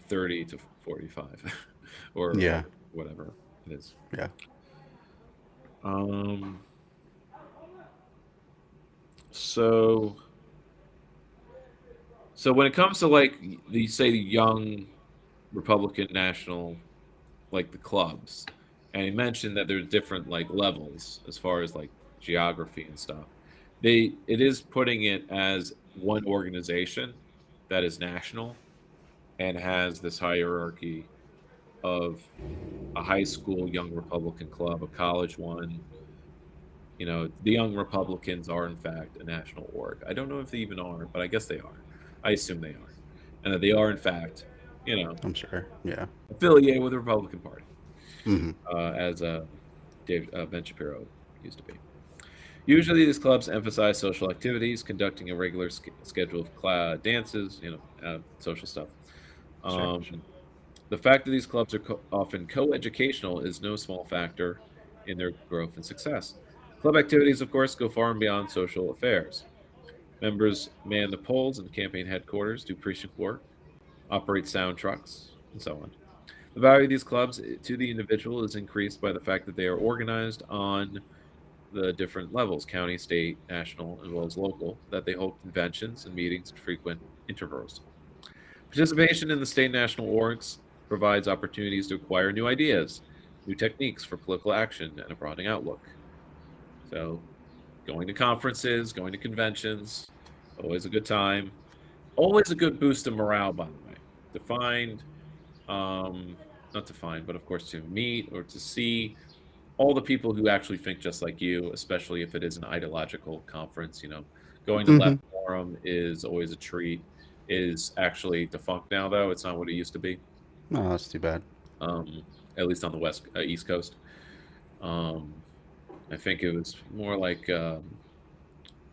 30 to 45 or Yeah. whatever it is. Yeah. Um so so when it comes to like the young Republican national, like the clubs, and he mentioned that there's different like levels as far as like geography and stuff. It is putting it as one organization that is national and has this hierarchy of a high school young Republican club, a college one. The Young Republicans are in fact a national org. I don't know if they even are, but I guess they are. I assume they are. and that they are in fact, you know, I'm sure. Yeah. affiliated with the Republican Party, Hmm. as Ben Shapiro used to be. Usually, these clubs emphasize social activities, conducting a regular schedule of dances, social stuff. Sure. Sure. Um, the fact that these clubs are often co-educational is no small factor in their growth and success. Club activities, of course, go far and beyond social affairs. Members man the polls and campaign headquarters, do precinct work, operate sound trucks, and so on. The value of these clubs to the individual is increased by the fact that they are organized on the different levels county, state, national, as well as local, that they hold conventions and meetings at frequent intervals. Participation in the state and national orgs provides opportunities to acquire new ideas, new techniques for political action, and a broadening outlook. So, going to conferences, going to conventions, always a good time. Always a good boost of morale, by the way. To find, um, not to find, but of course to meet or to see all the people who actually think just like you, especially if it is an ideological conference. Going to Hmm. Left Forum is always a treat. Is actually defunct now, though. It's not what it used to be. Oh, that's too bad. Um, at least on the East Coast. Um, I think it was more like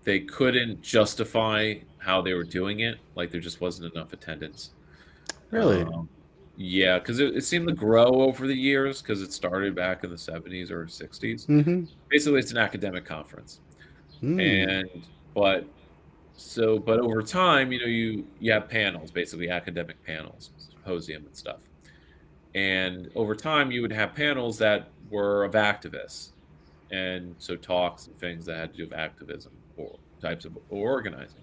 they couldn't justify how they were doing it. Like there just wasn't enough attendance. Really? Um, yeah, because it seemed to grow over the years because it started back in the 70s or 60s. Mm-hmm. Basically, it's an academic conference, Mm. and but but over time, you have panels, basically academic panels, symposium and stuff. And over time, you would have panels that were of activists, and so talks and things that had to do with activism or types of or organizing.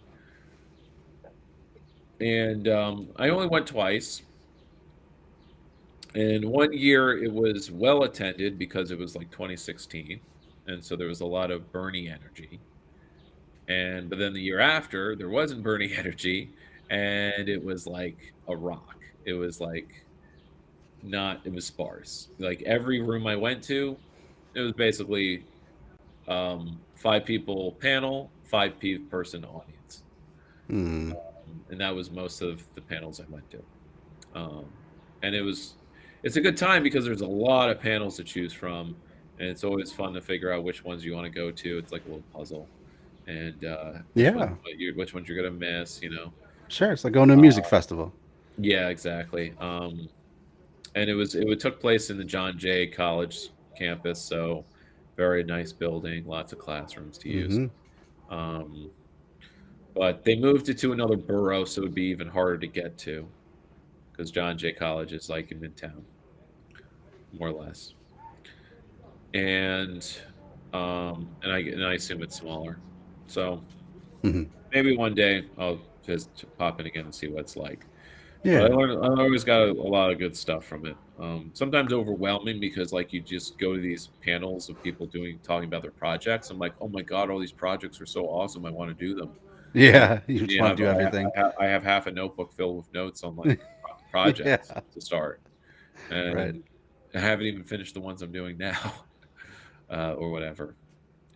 And I only went twice. And one year it was well attended because it was like 2016, and so there was a lot of Bernie energy. And but then the year after there wasn't Bernie energy, and it was like a rock. It was like not. It was sparse. Like every room I went to, it was basically 5 people panel, person audience, Mm. and that was most of the panels I went to. Um, and it's a good time because there's a lot of panels to choose from, and it's always fun to figure out which ones you want to go to. It's like a little puzzle, and Yeah. which ones you're gonna miss. Sure. It's like going to a music Uh, festival. yeah, exactly. And it took place in the John Jay College campus, so very nice building, lots of classrooms to use. Mm-hmm. Um, but they moved it to another borough, so it would be even harder to get to because John Jay College is like in Midtown, more or less. And I assume it's smaller. So Mm-hmm. maybe one day I'll just pop in again and see what it's like. But Yeah. I always got a lot of good stuff from it. Sometimes overwhelming because like you just go to these panels of people talking about their projects. I'm like, oh my god, all these projects are so awesome. I want to do them. And Yeah. You just want to do everything. I have half a notebook filled with notes on like Yeah. projects to start, Right. and I haven't even finished the ones I'm doing now, or whatever.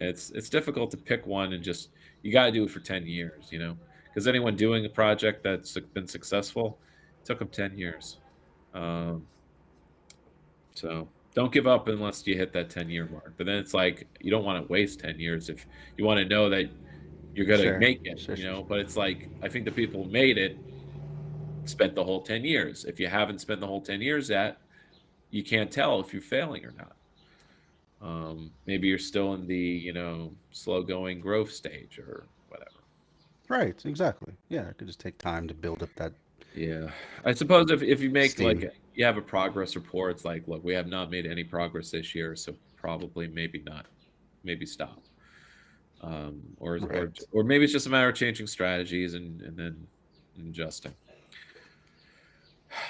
It's difficult to pick one and just you got to do it for 10 years, because anyone doing a project that's been successful it took them 10 years. Um, so don't give up unless you hit that 10-year mark. But then it's like you don't want to waste 10 years if you want to know that you're gonna Sure. make it, Sure. Sure. Sure. But it's like I think the people who made it spent the whole 10 years. If you haven't spent the whole 10 years yet, you can't tell if you're failing or not. Maybe you're still in the slow going growth stage or whatever. Right. Exactly. Yeah. It could just take time to build up that Yeah, I suppose if you make steam. like you have a progress report, it's like, look, we have not made any progress this year, so probably maybe not, maybe stop, Right. or maybe it's just a matter of changing strategies and then adjusting.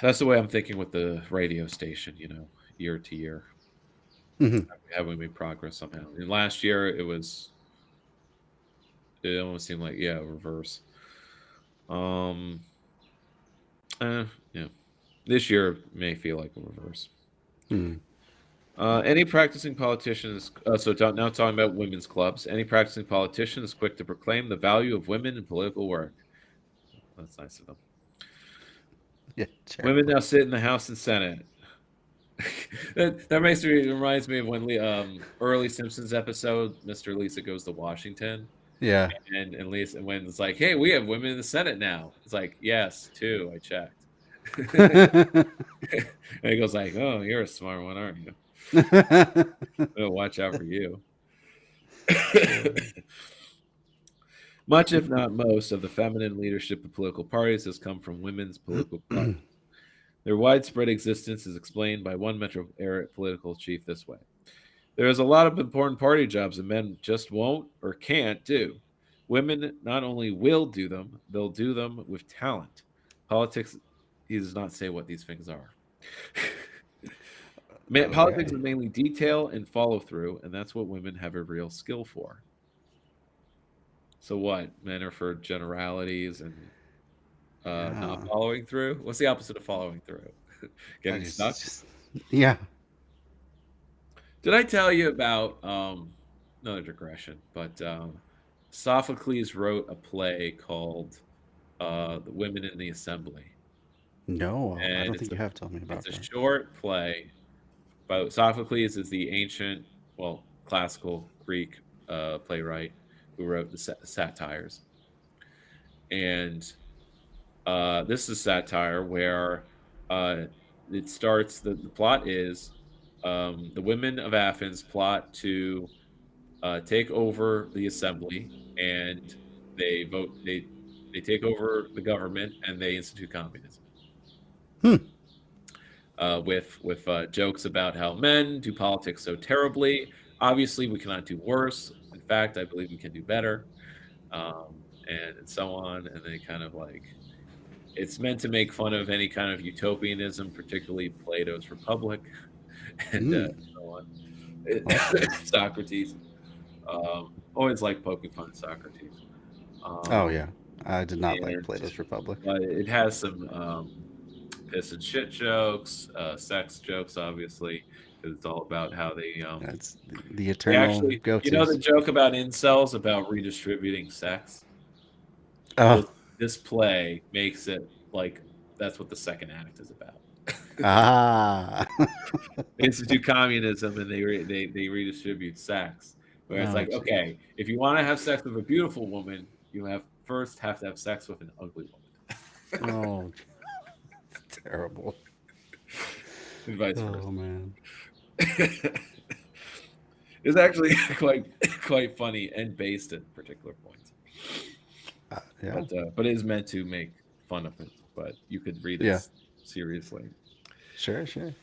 That's the way I'm thinking with the radio station, year to year. Mm-hmm. Have we made progress somehow? And last year it almost seemed like reverse. Um, yeah, this year may feel like a reverse. Mm. Any practicing politicians, now talking about women's clubs, any practicing politician is quick to proclaim the value of women in political work. That's nice of them. Yeah, Women charitable. now sit in the House and Senate. Reminds me of when early Simpsons episode, Mr. Lisa goes to Washington, Yeah. and Lisa when it's like, hey, we have women in the Senate now. It's like, yes, two, I checked. And he goes like, oh, you're a smart one, aren't you? Oh, watch out for you. Much, if not most, of the feminine leadership of political parties has come from women's political clubs. Their widespread existence is explained by one metro area political chief this way. There is a lot of important party jobs that men just won't or can't do. Women not only will do them, they'll do them with talent. Politics, he does not say what these things are. Politics is Okay. mainly detail and follow through, and that's what women have a real skill for. So what? Men are for generalities and not Yeah. following through? What's the opposite of following through? I Getting stuck? just yeah. Did I tell you about another digression? But Sophocles wrote a play called "The Women in the Assembly," No, I and don't think you have told me it's about a that. short play. But Sophocles is the ancient, well, classical Greek playwright who wrote the satires, and this is satire where uh, it starts. The plot is the women of Athens plot to take over the assembly, and they vote. They take over the government and they institute communism. Hmm. With jokes about how men do politics so terribly. Obviously, we cannot do worse. In fact, I believe we can do better, and so on. And they kind of like it's meant to make fun of any kind of utopianism, particularly Plato's Republic, and Hmm. so on. Okay. Socrates. Always like poking fun at Socrates. Oh Um, yeah. I did not like and Plato's Republic. it has some piss and shit jokes, sex jokes, obviously, because it's all about how That's the they eternal actually, the go-tos. joke about incels about redistributing sex. Well, Oh. this play makes it like that's what the second act is about. Ah. They institute communism and they redistribute sex. Where it's Oh like, gee. okay, if you want to have sex with a beautiful woman, you have to have sex with an ugly woman, Oh, terrible. and vice versa. Oh man. It's actually quite funny and based in particular points, Yeah. but it is meant to make fun of it. But you could read it Yeah. seriously. Sure. Sure.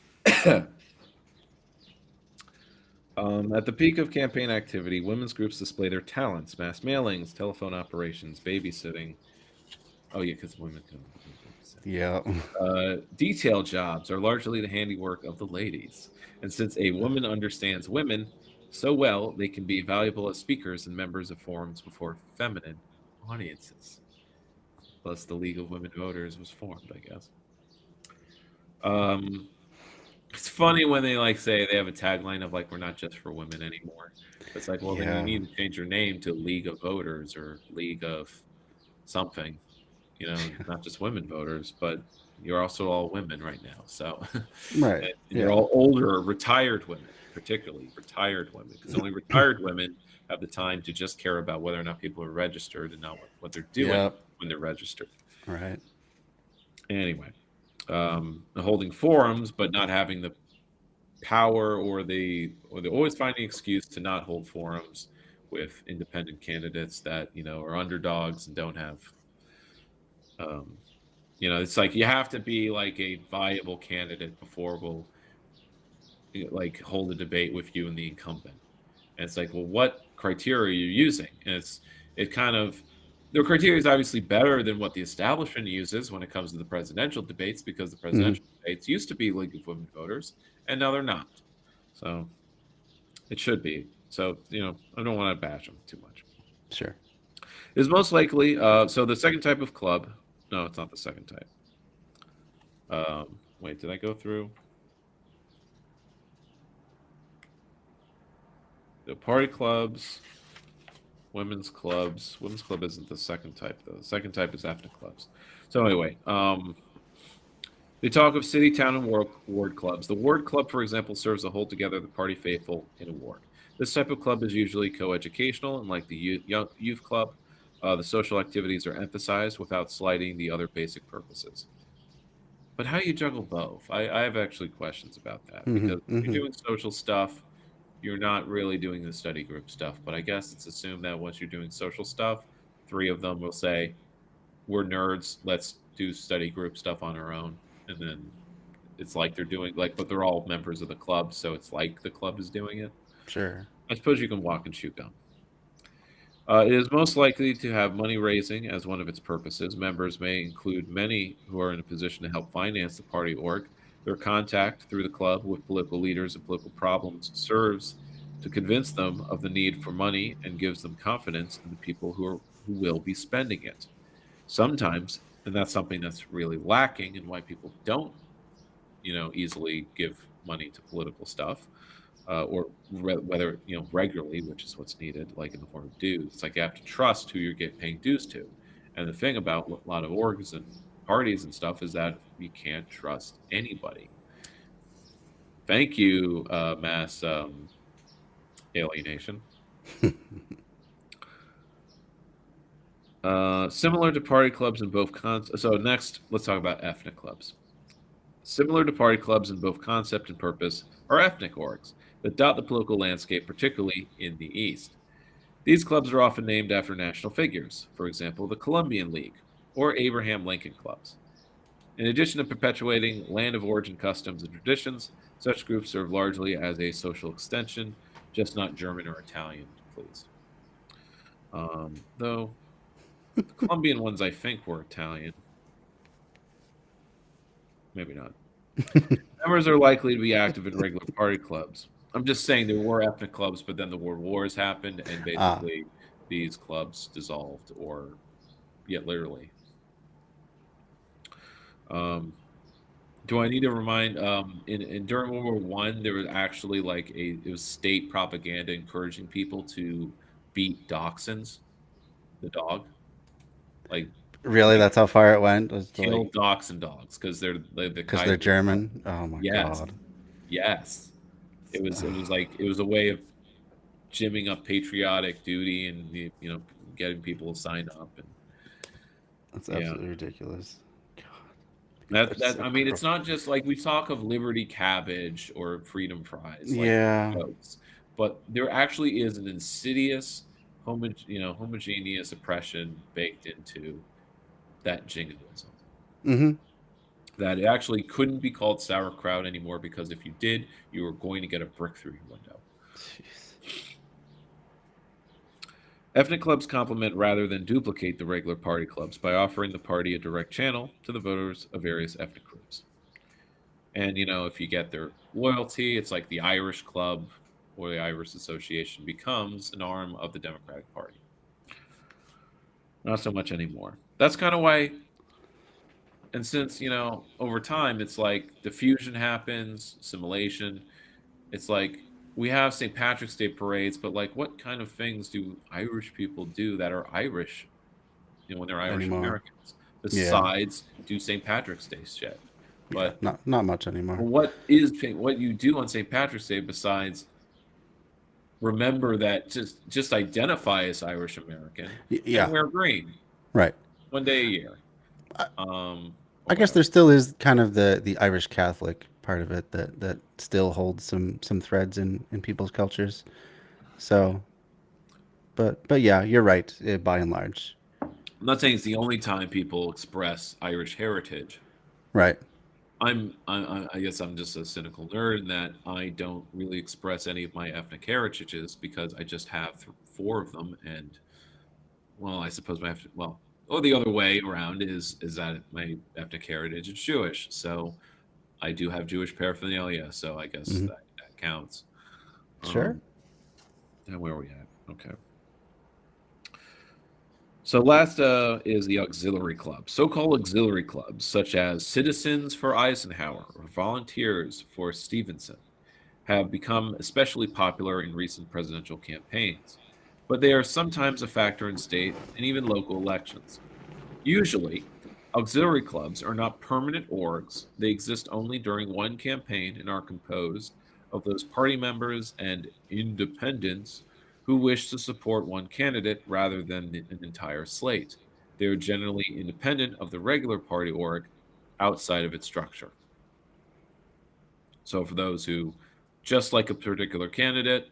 At the peak of campaign activity, women's groups display their talents: mass mailings, telephone operations, babysitting. Oh yeah, because women can babysit. Yeah. Detail jobs are largely the handiwork of the ladies, and since a woman understands women so well, they can be valuable as speakers and members of forums before feminine audiences. Thus, the League of Women Voters was formed, I guess. Um, it's funny when they like say they have a tagline of like "We're not just for women anymore." It's like, well, then you Yeah. need to change your name to League of Voters or League of something. Not just women voters, but you're also all women right now. So, Right. and you're Yeah. all older, retired women, particularly retired women, because only retired women have the time to just care about whether or not people are registered and not what they're doing Yep. when they're registered. Right. Anyway, holding forums, but not having the power or they always finding an excuse to not hold forums with independent candidates that are underdogs and don't have um, it's like you have to be like a viable candidate before we'll like hold a debate with you and the incumbent. And it's like, well, what criteria are you using? And it kind of the criteria is obviously better than what the establishment uses when it comes to the presidential debates, because the Hmm. presidential debates used to be League of Women Voters, and now they're not. So it should be. So I don't want to bash them too much. Sure. Is most likely. So the second type of club. No, it's not the second type. Wait, did I go through the party clubs, women's clubs? Women's club isn't the second type though. The second type is ethnic clubs. So anyway, They talk of city, town, and ward clubs. The ward club, for example, serves to hold together the party faithful in a ward. This type of club is usually coeducational, and like the youth club, the social activities are emphasized without slighting the other basic purposes. But how do you juggle both? I have actually questions about that Hmm. because if Hmm. you're doing social stuff, you're not really doing the study group stuff. But I guess it's assumed that once you're doing social stuff, three of them will say, "We're nerds. Let's do study group stuff on our own," and then it's like they're doing like, but they're all members of the club, so it's like the club is doing it. Sure. I suppose you can walk and chew gum. It is most likely to have money raising as one of its purposes. Members may include many who are in a position to help finance the party org. Their contact through the club with political leaders and political problems serves to convince them of the need for money and gives them confidence in the people who will be spending it. Sometimes, and that's something that's really lacking and why people don't, easily give money to political stuff, or whether regularly, which is what's needed, like in the form of dues. It's like you have to trust who you're paying dues to. And the thing about a lot of orgs and parties and stuff is that you can't trust anybody. Thank you, mass alienation. Similar to party clubs in both so next, let's talk about ethnic clubs. Similar to party clubs in both concept and purpose are ethnic orgs that dot the political landscape, particularly in the East. These clubs are often named after national figures, for example, the Columbian League or Abraham Lincoln clubs. In addition to perpetuating land of origin customs and traditions, such groups serve largely as a social extension, just not German or Italian, please. Though the Colombian ones, I think, were Italian. Maybe not. Members are likely to be active in regular party clubs. I'm just saying there were ethnic clubs, but then the world wars happened, and Ah, basically these clubs dissolved, or yet literally. Um, do I need to remind? In during World War One, there was actually like it was state propaganda encouraging people to beat dachshunds, the dog, like really? like That's how far it went? Was to kill like dachshund dogs because they're like the because they're Kaiser's dog. German? Oh my Yes, God. yes. It was Ugh, like it was a way of jimming up patriotic duty and getting people to sign up. And that's yeah, absolutely ridiculous. God, that that's that so I mean, cruel. it's not just like we talk of liberty cabbage or freedom fries, like Yeah. jokes, but there actually is an insidious homogeneous oppression baked into that jingoism, Mm-hmm. that it actually couldn't be called sauerkraut anymore, because if you did, you were going to get a brick through your window. Jeez. Ethnic clubs complement rather than duplicate the regular party clubs by offering the party a direct channel to the voters of various ethnic groups. And if you get their loyalty, it's like the Irish Club or the Irish Association becomes an arm of the Democratic Party. Not so much anymore. That's kind of why, and since over time, it's like diffusion happens, assimilation. It's like we have St. Patrick's Day parades, but like, what kind of things do Irish people do that are Irish, when they're Irish Anymore. Americans, Yeah. besides do St. Patrick's Day shit? Yeah. But Not much anymore. what you do on St. Patrick's Day besides remember that, just identify as Irish American and Yeah. wear green Right. one day a year, I, or I guess whatever. there still is kind of the Irish Catholic part of it that still holds some threads in people's cultures. So, but yeah, you're right. By and large, I'm not saying it's the only time people express Irish heritage. right. I guess I'm just a cynical nerd in that I don't really express any of my ethnic heritages because I just have four of them, and well, I suppose or the other way around is that my ethnic heritage is Jewish, so I do have Jewish paraphernalia, so I guess Hmm. that counts. Sure. Um, and where are we at? Okay. So last is the auxiliary clubs. So-called auxiliary clubs, such as Citizens for Eisenhower or Volunteers for Stevenson, have become especially popular in recent presidential campaigns, but they are sometimes a factor in state and even local elections. Usually, Auxiliary clubs are not permanent orgs. They exist only during one campaign and are composed of those party members and independents who wish to support one candidate rather than an entire slate. They are generally independent of the regular party org outside of its structure. So, for those who just like a particular candidate,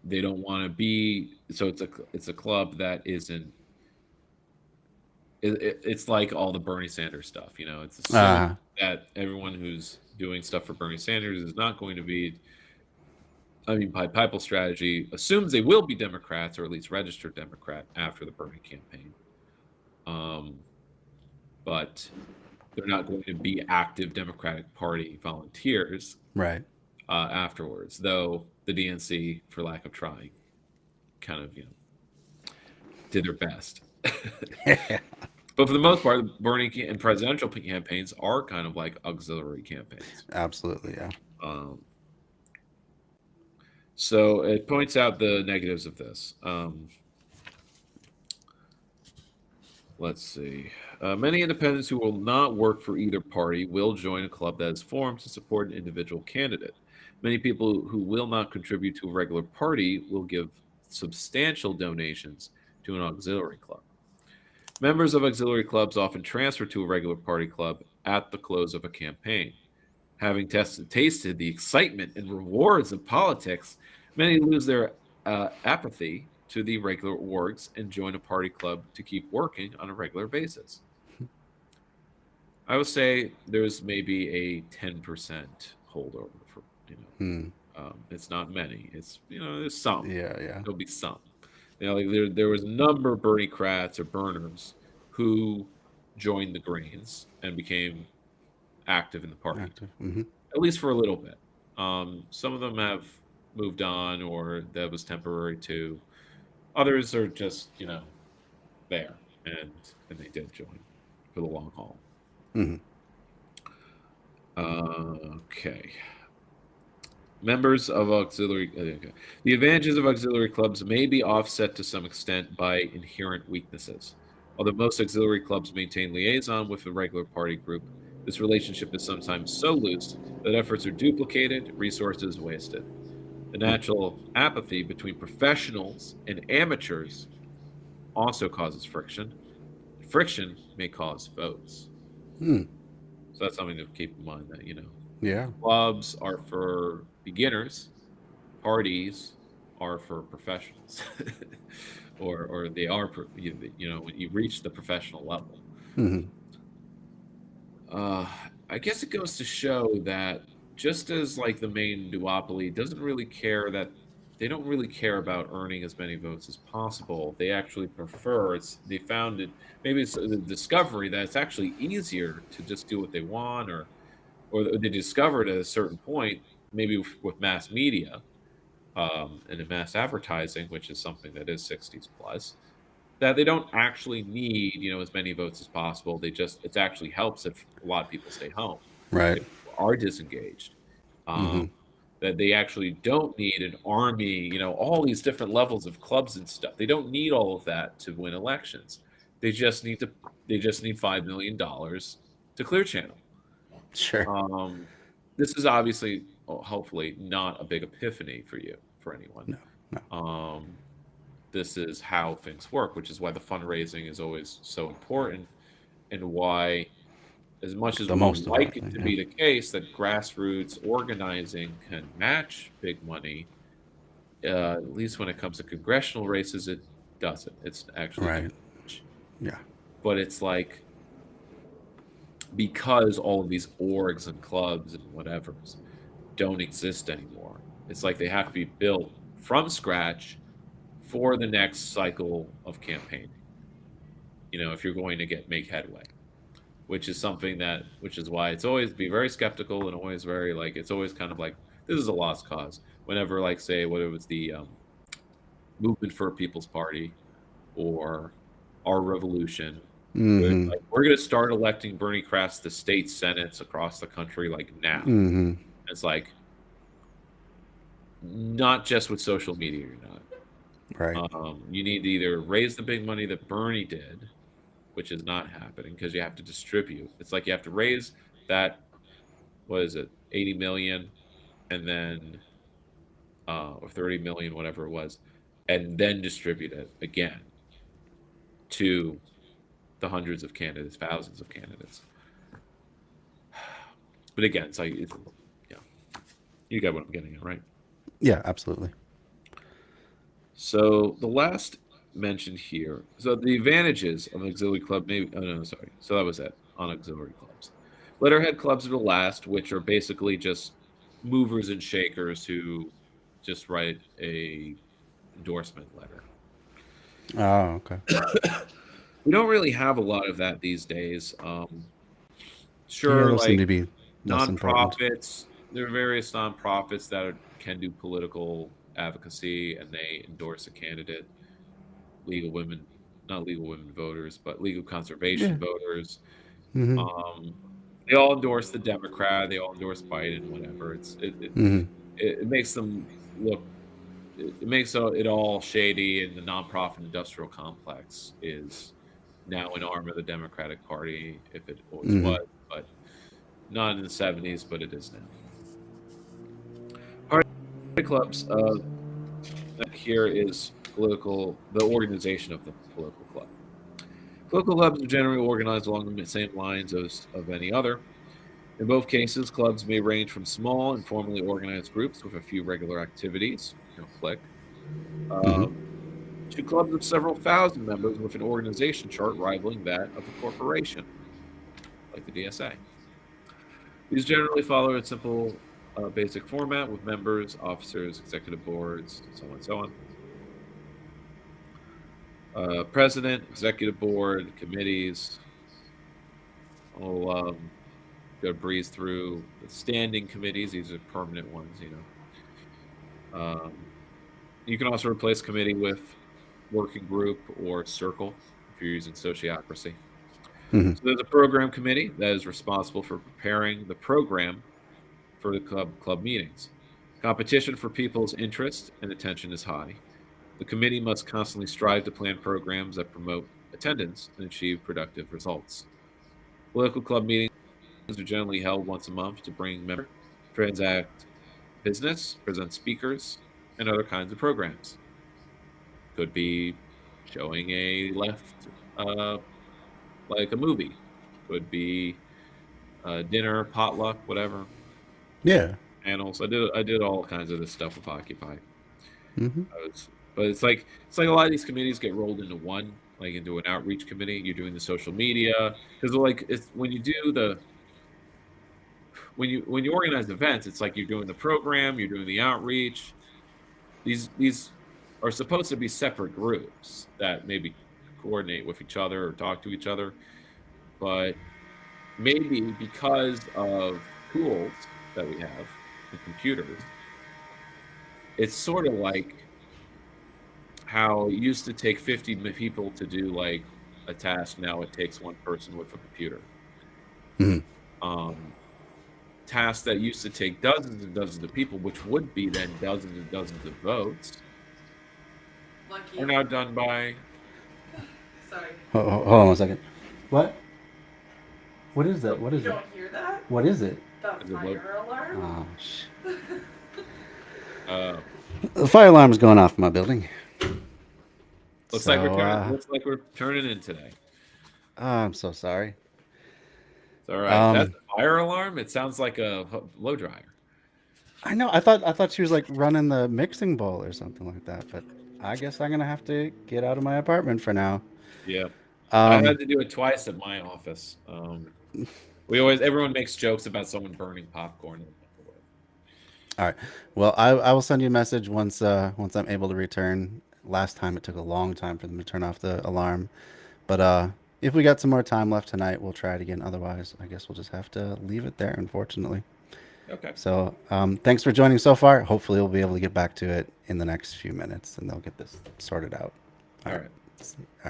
they don't want to be. So it's a club that isn't. It's like all the Bernie Sanders stuff. It's assumed Uh, that everyone who's doing stuff for Bernie Sanders is not going to be. I mean, by People strategy, assumes they will be Democrats or at least registered Democrat after the Bernie campaign. Um, but they're not going to be active Democratic Party volunteers right. afterwards, though the DNC, for lack of trying, kind of did their best. But for the most part, Bernie and presidential campaigns are kind of like auxiliary campaigns. Absolutely, yeah. Um, so it points out the negatives of this. Let's see. Many independents who will not work for either party will join a club that is formed to support an individual candidate. Many people who will not contribute to a regular party will give substantial donations to an auxiliary club. Members of auxiliary clubs often transfer to a regular party club at the close of a campaign. Having tasted the excitement and rewards of politics, many lose their apathy to the regular orgs and join a party club to keep working on a regular basis. I would say there's maybe a 10% holdover for Hmm. it's not many. It's there's some. Yeah, yeah. There'll be some. Like there was a number of Bernie crats or burners who joined the Greens and became active in the party, Active. Hmm. at least for a little bit. Some of them have moved on, or that was temporary too. Others are just there, and they did join for the long haul. Hmm. Okay. Members of auxiliary. Okay. The advantages of auxiliary clubs may be offset to some extent by inherent weaknesses. Although most auxiliary clubs maintain liaison with the regular party group, this relationship is sometimes so loose that efforts are duplicated, resources wasted. The natural apathy between professionals and amateurs also causes friction. Friction may cause votes. Hmm. So that's something to keep in mind that, Yeah. clubs are for beginners, parties are for professionals, or they are, when you reach the professional level. Hmm. Uh, I guess it goes to show that just as like the main duopoly doesn't really care that they don't really care about earning as many votes as possible. They actually prefer they found it, maybe it's the discovery that it's actually easier to just do what they want, or they discovered at a certain point, maybe with mass media, and in mass advertising, which is something that is 60s plus, that they don't actually need as many votes as possible. It actually helps if a lot of people stay home, Right. if people are disengaged. Um, Hmm. that they actually don't need an army, all these different levels of clubs and stuff. They don't need all of that to win elections. They just need to. They just need $5 million to clear channel. Sure. Um, this is obviously, hopefully, not a big epiphany for anyone. No. No. Um, this is how things work, which is why the fundraising is always so important, and why, as much as The we would most like important it thing. to Yeah. be the case that grassroots organizing can match big money, at least when it comes to congressional races, it doesn't. It's actually not Right. much. Yeah. But it's like, because all of these orgs and clubs and whatevers don't exist anymore, it's like they have to be built from scratch for the next cycle of campaigning. If you're going to make headway, which is why it's always be very skeptical, and always very like, it's always kind of like this is a lost cause. Whenever, like, say what it was, the Movement for a People's Party or Our Revolution, where it's Hmm. like, we're going to start electing Bernie Kress to state senates across the country like now. Hmm. It's like, not just with social media, you're not. Right. You need to either raise the big money that Bernie did which is not happening because you have to distribute. It's like you have to raise that, what is it, 80 million, and then or 30 million, whatever it was, and then distribute it again to the hundreds of candidates, thousands of candidates. But again, yeah, you get what I'm getting at, right? Yeah, absolutely. So the last mentioned here. So the advantages of an auxiliary club, maybe. Oh no, sorry. So that was it on auxiliary clubs. Letterhead clubs are the last, which are basically just movers and shakers who just write a endorsement letter. Oh, okay. We don't really have a lot of that these days. Yeah, Sure, those seem like to be less important. nonprofits. There are various nonprofits that can do political advocacy and they endorse a candidate. Legal women, not legal women voters, but legal Yeah. conservation voters. Mm-hmm. Um, they all endorse the Democrat. They all endorse Biden. Whatever. Mm-hmm. It makes them look. It makes it all shady, and the nonprofit industrial complex is now an arm of the Democratic Party, if it always Mm-hmm. was, but not in the '70s, but it is now. Party clubs. Here is the organization of the political club. Political clubs are generally organized along the same lines as of any other. In both cases, clubs may range from small, informally organized groups with a few regular activities, click, Mm-hmm. um, to clubs of several thousand members with an organization chart rivaling that of a corporation, like the DSA. These generally follow a simple, basic format with members, officers, executive boards, so on and so on. President, executive board, committees. I'll go breeze through the standing committees. These are permanent ones, You can also replace committee with working group or circle if you're using sociocracy. Mm-hmm. So there's a program committee that is responsible for preparing the program for the club meetings. Competition for people's interest and attention is high. The committee must constantly strive to plan programs that promote attendance and achieve productive results. Political club meetings are generally held once a month to bring members, transact business, present speakers, and other kinds of programs. Could be showing a left, like a movie. Could be dinner, potluck, whatever. Yeah. Panels. I did all kinds of this stuff with Occupy. Mm-hmm. But it's like a lot of these committees get rolled into one, like into an outreach committee. You're doing the social media because like it's when you do the when you organize events, it's like you're doing the program, you're doing the outreach. These are supposed to be separate groups that maybe coordinate with each other or talk to each other, but maybe because of tools that we have and computers, it's sort of like how it used to take 50 people to do like a task. Now it takes one person with a computer. Mm-hmm. Tasks that used to take dozens and dozens of people, which would be then dozens and dozens of votes, Lucky. are now done by. Sorry. Hold on 1 second. What? What is that? What is You it? don't hear that? What is it? The Is it fire alarm? Oh, Uh, the fire alarm is going off in my building. looks So, like we're turning in today. I'm so sorry. It's all right. That's a fire alarm. It sounds like a blow dryer. I know. I thought she was like running the mixing bowl or something like that, but I guess I'm gonna have to get out of my apartment for now. Yeah, I Um, had to do it twice at my office. Everyone makes jokes about someone burning popcorn in the microwave. all right. Well, I will send you a message once I'm able to return. Last time it took a long time for them to turn off the alarm, but if we got some more time left tonight, we'll try it again. Otherwise, I guess we'll just have to leave it there, unfortunately. Okay. So, thanks for joining so far. Hopefully, we'll be able to get back to it in the next few minutes, and they'll get this sorted out. All right. All right.